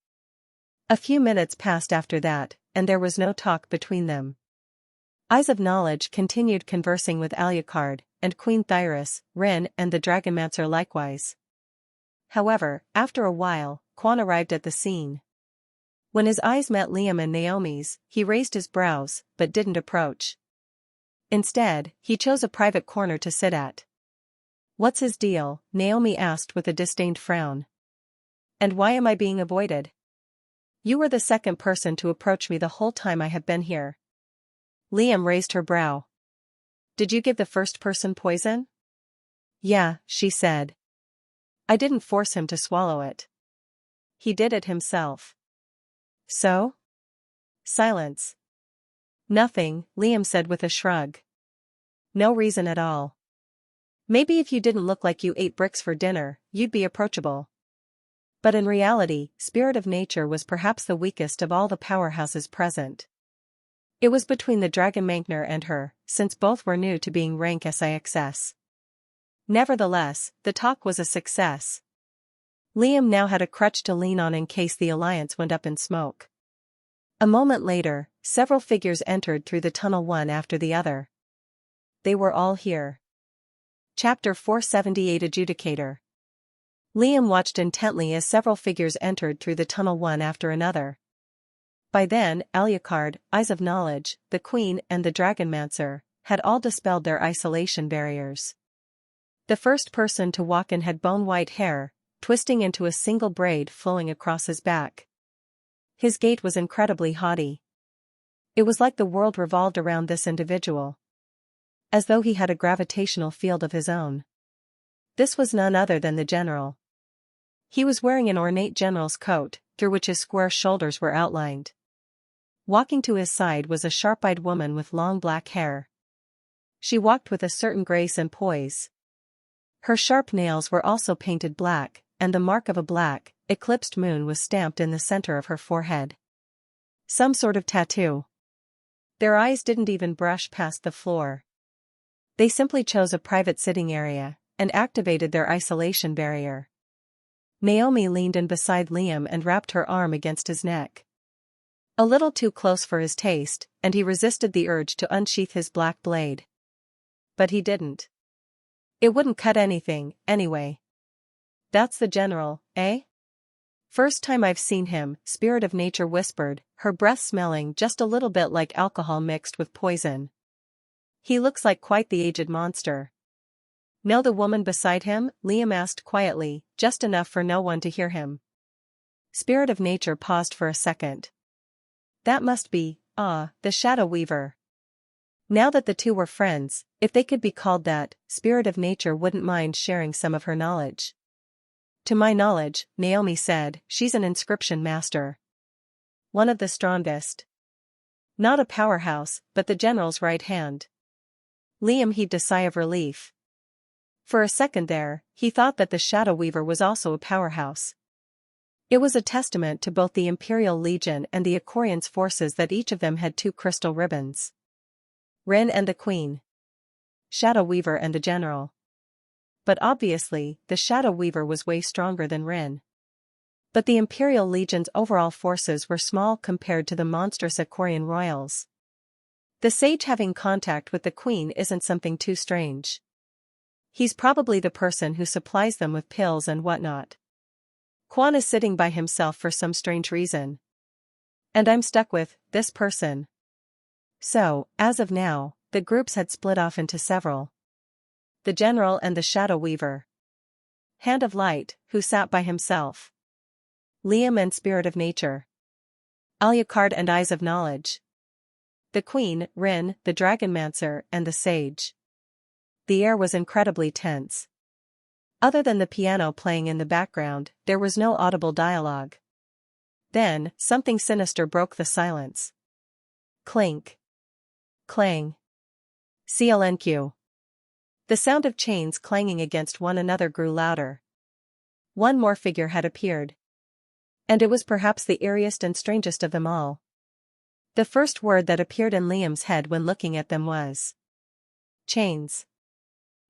A few minutes passed after that, and there was no talk between them. Eyes of Knowledge continued conversing with Alucard, and Queen Thyris, Rin and the Dragonmancer likewise. However, after a while, Quan arrived at the scene. When his eyes met Liam and Naomi's, he raised his brows, but didn't approach. Instead, he chose a private corner to sit at. What's his deal? Naomi asked with a disdained frown. And why am I being avoided? You were the second person to approach me the whole time I have been here. Liam raised her brow. Did you give the first person poison? Yeah, she said. I didn't force him to swallow it. He did it himself. So? Silence. Nothing, Liam said with a shrug. No reason at all. Maybe if you didn't look like you ate bricks for dinner, you'd be approachable. But in reality, Spirit of Nature was perhaps the weakest of all the powerhouses present. It was between the Dragonmankner and her, since both were new to being rank SIXS. Nevertheless, the talk was a success. Liam now had a crutch to lean on in case the alliance went up in smoke. A moment later, several figures entered through the tunnel one after the other. They were all here. Chapter 478 Adjudicator. Liam watched intently as several figures entered through the tunnel one after another. By then, Alucard, Eyes of Knowledge, the Queen and the Dragonmancer, had all dispelled their isolation barriers. The first person to walk in had bone-white hair, twisting into a single braid flowing across his back. His gait was incredibly haughty. It was like the world revolved around this individual. As though he had a gravitational field of his own. This was none other than the general. He was wearing an ornate general's coat, through which his square shoulders were outlined. Walking to his side was a sharp-eyed woman with long black hair. She walked with a certain grace and poise. Her sharp nails were also painted black, and the mark of a black, eclipsed moon was stamped in the center of her forehead. Some sort of tattoo. Their eyes didn't even brush past the floor. They simply chose a private sitting area, and activated their isolation barrier. Naomi leaned in beside Liam and wrapped her arm against his neck. A little too close for his taste, and he resisted the urge to unsheath his black blade. But he didn't. It wouldn't cut anything, anyway. That's the general, eh? First time I've seen him, Spirit of Nature whispered, her breath smelling just a little bit like alcohol mixed with poison. He looks like quite the aged monster. Know the woman beside him? Liam asked quietly, just enough for no one to hear him. Spirit of Nature paused for a second. That must be, the Shadow Weaver. Now that the two were friends, if they could be called that, Spirit of Nature wouldn't mind sharing some of her knowledge. To my knowledge, Naomi said, she's an inscription master. One of the strongest. Not a powerhouse, but the general's right hand. Liam heaved a sigh of relief. For a second there, he thought that the Shadow Weaver was also a powerhouse. It was a testament to both the Imperial Legion and the Aquarians' forces that each of them had 2 crystal ribbons. Rin and the Queen. Shadow Weaver and the General. But obviously, the Shadow Weaver was way stronger than Rin. But the Imperial Legion's overall forces were small compared to the monstrous Aquarian royals. The sage having contact with the Queen isn't something too strange. He's probably the person who supplies them with pills and whatnot. Quan is sitting by himself for some strange reason. And I'm stuck with this person. So, as of now, the groups had split off into several. The General and the Shadow Weaver. Hand of Light, who sat by himself. Liam and Spirit of Nature. Ucladd and Eyes of Knowledge. The Queen, Rin, the Dragonmancer, and the Sage. The air was incredibly tense. Other than the piano playing in the background, there was no audible dialogue. Then, something sinister broke the silence. Clink. Clang. CLNQ. The sound of chains clanging against one another grew louder. One more figure had appeared. And it was perhaps the eeriest and strangest of them all. The first word that appeared in Liam's head when looking at them was chains.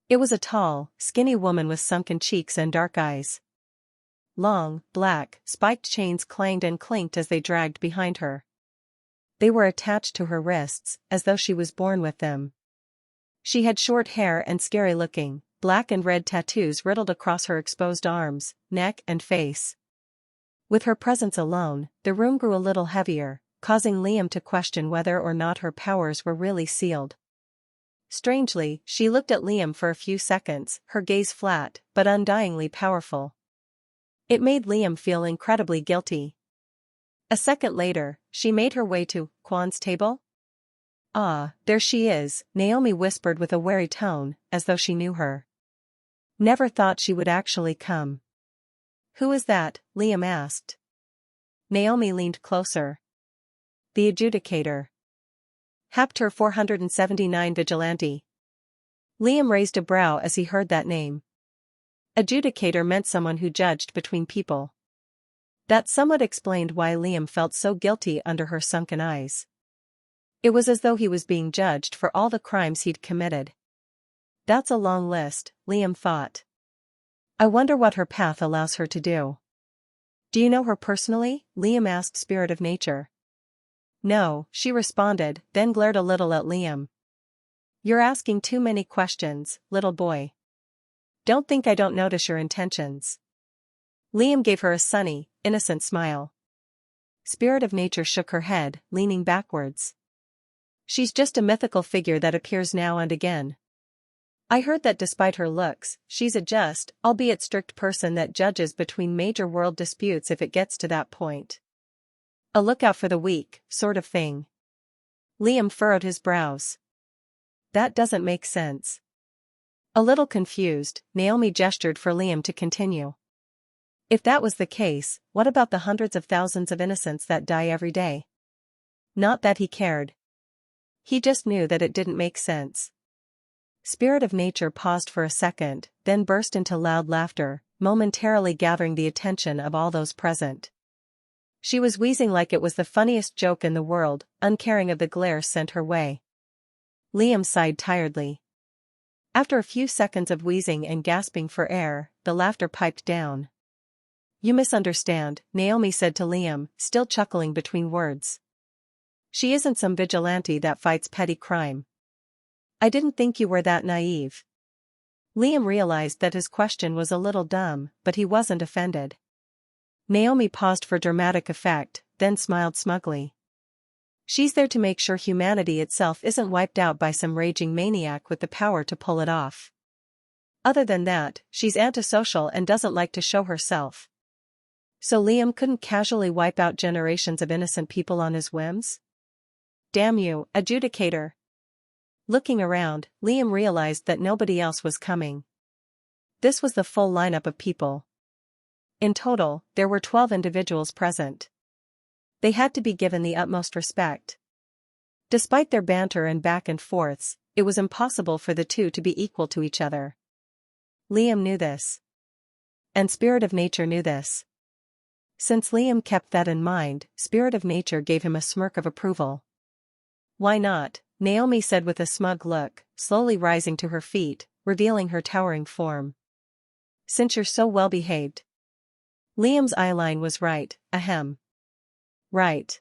It was a tall, skinny woman with sunken cheeks and dark eyes. Long, black, spiked chains clanged and clinked as they dragged behind her. They were attached to her wrists, as though she was born with them. She had short hair and scary-looking, black and red tattoos riddled across her exposed arms, neck and face. With her presence alone, the room grew a little heavier, causing Liam to question whether or not her powers were really sealed. Strangely, she looked at Liam for a few seconds, her gaze flat, but undyingly powerful. It made Liam feel incredibly guilty. A second later, she made her way to Quan's table. Ah, there she is, Naomi whispered with a wary tone, as though she knew her. Never thought she would actually come. Who is that? Liam asked. Naomi leaned closer. The Adjudicator. Hapter 479 Vigilante. Liam raised a brow as he heard that name. Adjudicator meant someone who judged between people. That somewhat explained why Liam felt so guilty under her sunken eyes. It was as though he was being judged for all the crimes he'd committed. That's a long list, Liam thought. I wonder what her path allows her to do. Do you know her personally? Liam asked Spirit of Nature. No, she responded, then glared a little at Liam. You're asking too many questions, little boy. Don't think I don't notice your intentions. Liam gave her a sunny, innocent smile. Spirit of Nature shook her head, leaning backwards. She's just a mythical figure that appears now and again. I heard that despite her looks, she's a just, albeit strict person that judges between major world disputes if it gets to that point. A lookout for the weak, sort of thing. Liam furrowed his brows. That doesn't make sense. A little confused, Naomi gestured for Liam to continue. If that was the case, what about the hundreds of thousands of innocents that die every day? Not that he cared. He just knew that it didn't make sense. Spirit of Nature paused for a second, then burst into loud laughter, momentarily gathering the attention of all those present. She was wheezing like it was the funniest joke in the world, uncaring of the glare sent her way. Liam sighed tiredly. After a few seconds of wheezing and gasping for air, the laughter piped down. You misunderstand, Naomi said to Liam, still chuckling between words. She isn't some vigilante that fights petty crime. I didn't think you were that naive. Liam realized that his question was a little dumb, but he wasn't offended. Naomi paused for dramatic effect, then smiled smugly. She's there to make sure humanity itself isn't wiped out by some raging maniac with the power to pull it off. Other than that, she's antisocial and doesn't like to show herself. So Liam couldn't casually wipe out generations of innocent people on his whims? Damn you, adjudicator. Looking around, Liam realized that nobody else was coming. This was the full lineup of people. In total, there were 12 individuals present. They had to be given the utmost respect. Despite their banter and back and forths, it was impossible for the two to be equal to each other. Liam knew this. And Spirit of Nature knew this. Since Liam kept that in mind, Spirit of Nature gave him a smirk of approval. Why not? Naomi said with a smug look, slowly rising to her feet, revealing her towering form. Since you're so well behaved. Liam's eyeline was right, ahem. Right.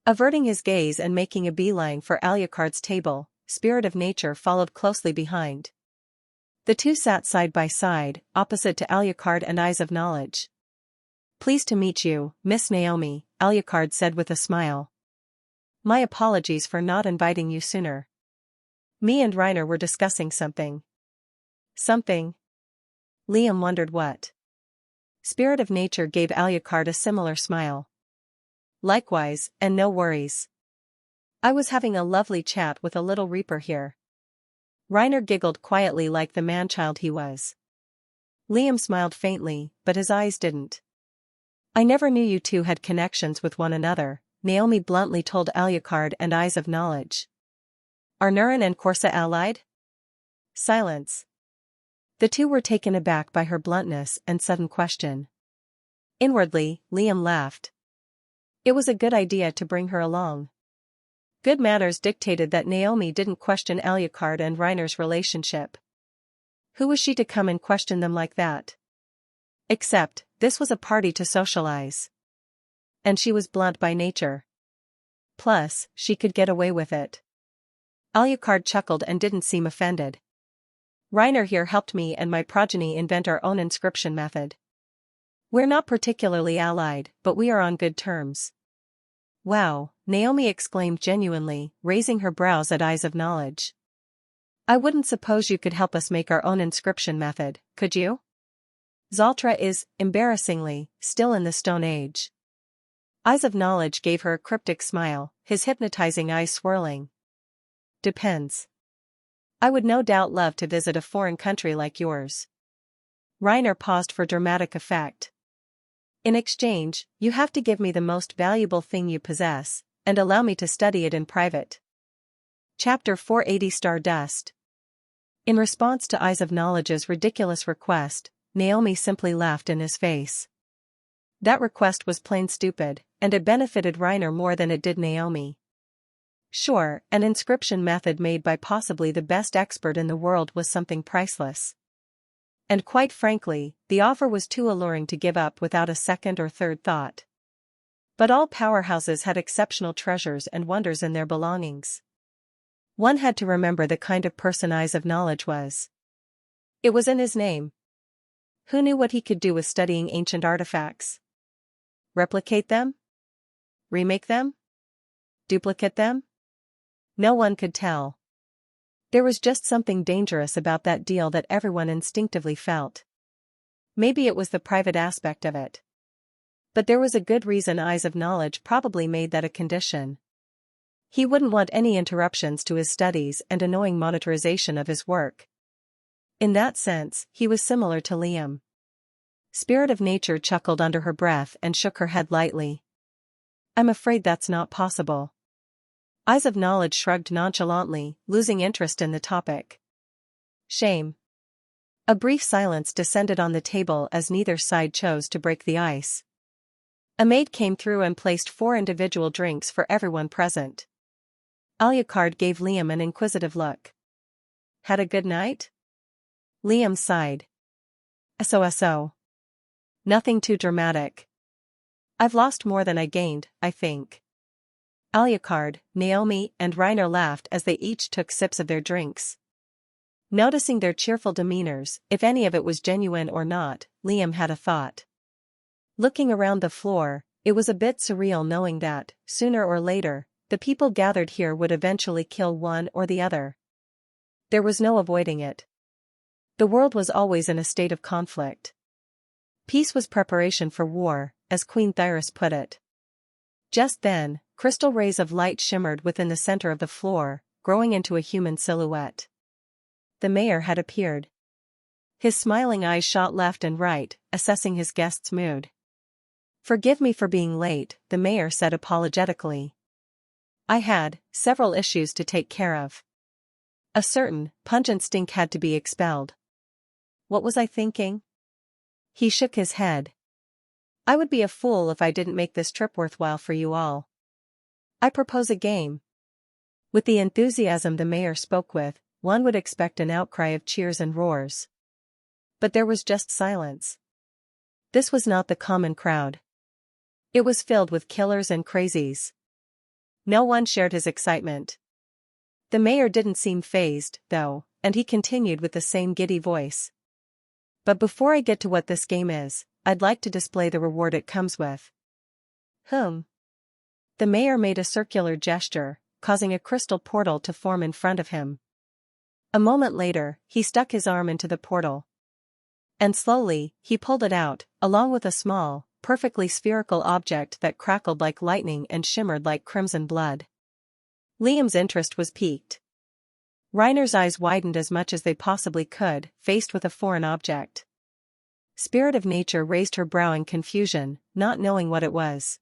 Averting his gaze and making a beeline for Alucard's table, Spirit of Nature followed closely behind. The two sat side by side, opposite to Alucard and Eyes of Knowledge. Pleased to meet you, Miss Naomi, Alucard said with a smile. My apologies for not inviting you sooner. Me and Reiner were discussing something. Something? Liam wondered what. Spirit of Nature gave Alucard a similar smile. Likewise, and no worries. I was having a lovely chat with a little reaper here. Reiner giggled quietly like the man-child he was. Liam smiled faintly, but his eyes didn't. I never knew you two had connections with one another, Naomi bluntly told Alucard and Eyes of Knowledge. Are Nurin and Corsa allied? Silence. The two were taken aback by her bluntness and sudden question. Inwardly, Liam laughed. It was a good idea to bring her along. Good manners dictated that Naomi didn't question Alucard and Reiner's relationship. Who was she to come and question them like that? Except, this was a party to socialize. And she was blunt by nature. Plus, she could get away with it. Alucard chuckled and didn't seem offended. Reiner here helped me and my progeny invent our own inscription method. We're not particularly allied, but we are on good terms. Wow, Naomi exclaimed genuinely, raising her brows at Eyes of Knowledge. I wouldn't suppose you could help us make our own inscription method, could you? Zaltra is, embarrassingly, still in the Stone Age. Eyes of Knowledge gave her a cryptic smile, his hypnotizing eyes swirling. Depends. I would no doubt love to visit a foreign country like yours. Reiner paused for dramatic effect. In exchange, you have to give me the most valuable thing you possess, and allow me to study it in private. Chapter 480 Stardust. In response to Eyes of Knowledge's ridiculous request, Naomi simply laughed in his face. That request was plain stupid, and it benefited Reiner more than it did Naomi. Sure, an inscription method made by possibly the best expert in the world was something priceless. And quite frankly, the offer was too alluring to give up without a second or third thought. But all powerhouses had exceptional treasures and wonders in their belongings. One had to remember the kind of person Eyes of Knowledge was. It was in his name. Who knew what he could do with studying ancient artifacts? Replicate them? Remake them? Duplicate them? No one could tell. There was just something dangerous about that deal that everyone instinctively felt. Maybe it was the private aspect of it. But there was a good reason Eyes of Knowledge probably made that a condition. He wouldn't want any interruptions to his studies and annoying monetization of his work. In that sense, he was similar to Liam. Spirit of Nature chuckled under her breath and shook her head lightly. I'm afraid that's not possible. Eyes of Knowledge shrugged nonchalantly, losing interest in the topic. Shame. A brief silence descended on the table as neither side chose to break the ice. A maid came through and placed 4 individual drinks for everyone present. Alucard gave Liam an inquisitive look. Had a good night? Liam sighed. So. Nothing too dramatic. I've lost more than I gained, I think. Alucard, Naomi, and Reiner laughed as they each took sips of their drinks. Noticing their cheerful demeanors, if any of it was genuine or not, Liam had a thought. Looking around the floor, it was a bit surreal knowing that, sooner or later, The people gathered here would eventually kill one or the other. There was no avoiding it. The world was always in a state of conflict. Peace was preparation for war, as Queen Darius put it. Just then, crystal rays of light shimmered within the center of the floor, growing into a human silhouette. The mayor had appeared. His smiling eyes shot left and right, assessing his guest's mood. "Forgive me for being late," the mayor said apologetically. "I had several issues to take care of. A certain pungent stink had to be expelled." "What was I thinking?" He shook his head. "I would be a fool if I didn't make this trip worthwhile for you all. I propose a game." With the enthusiasm the mayor spoke with, one would expect an outcry of cheers and roars. But there was just silence. This was not the common crowd. It was filled with killers and crazies. No one shared his excitement. The mayor didn't seem fazed, though, and he continued with the same giddy voice. "But before I get to what this game is, I'd like to display the reward it comes with." "Whom?" The mayor made a circular gesture, causing a crystal portal to form in front of him. A moment later, he stuck his arm into the portal. And slowly, he pulled it out, along with a small, perfectly spherical object that crackled like lightning and shimmered like crimson blood. Liam's interest was piqued. Reiner's eyes widened as much as they possibly could, faced with a foreign object. Spirit of Nature raised her brow in confusion, not knowing what it was.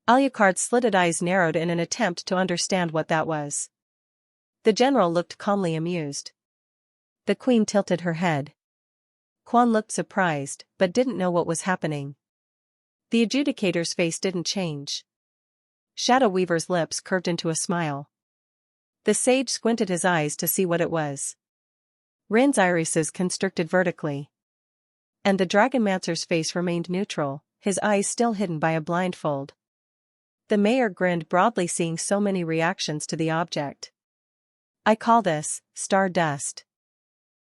Alucard's slitted eyes narrowed in an attempt to understand what that was. The general looked calmly amused. The queen tilted her head. Quan looked surprised, but didn't know what was happening. The adjudicator's face didn't change. Shadow Weaver's lips curved into a smile. The sage squinted his eyes to see what it was. Rin's irises constricted vertically. And the Dragonmancer's face remained neutral, his eyes still hidden by a blindfold. The mayor grinned broadly, seeing so many reactions to the object. "I call this, Stardust."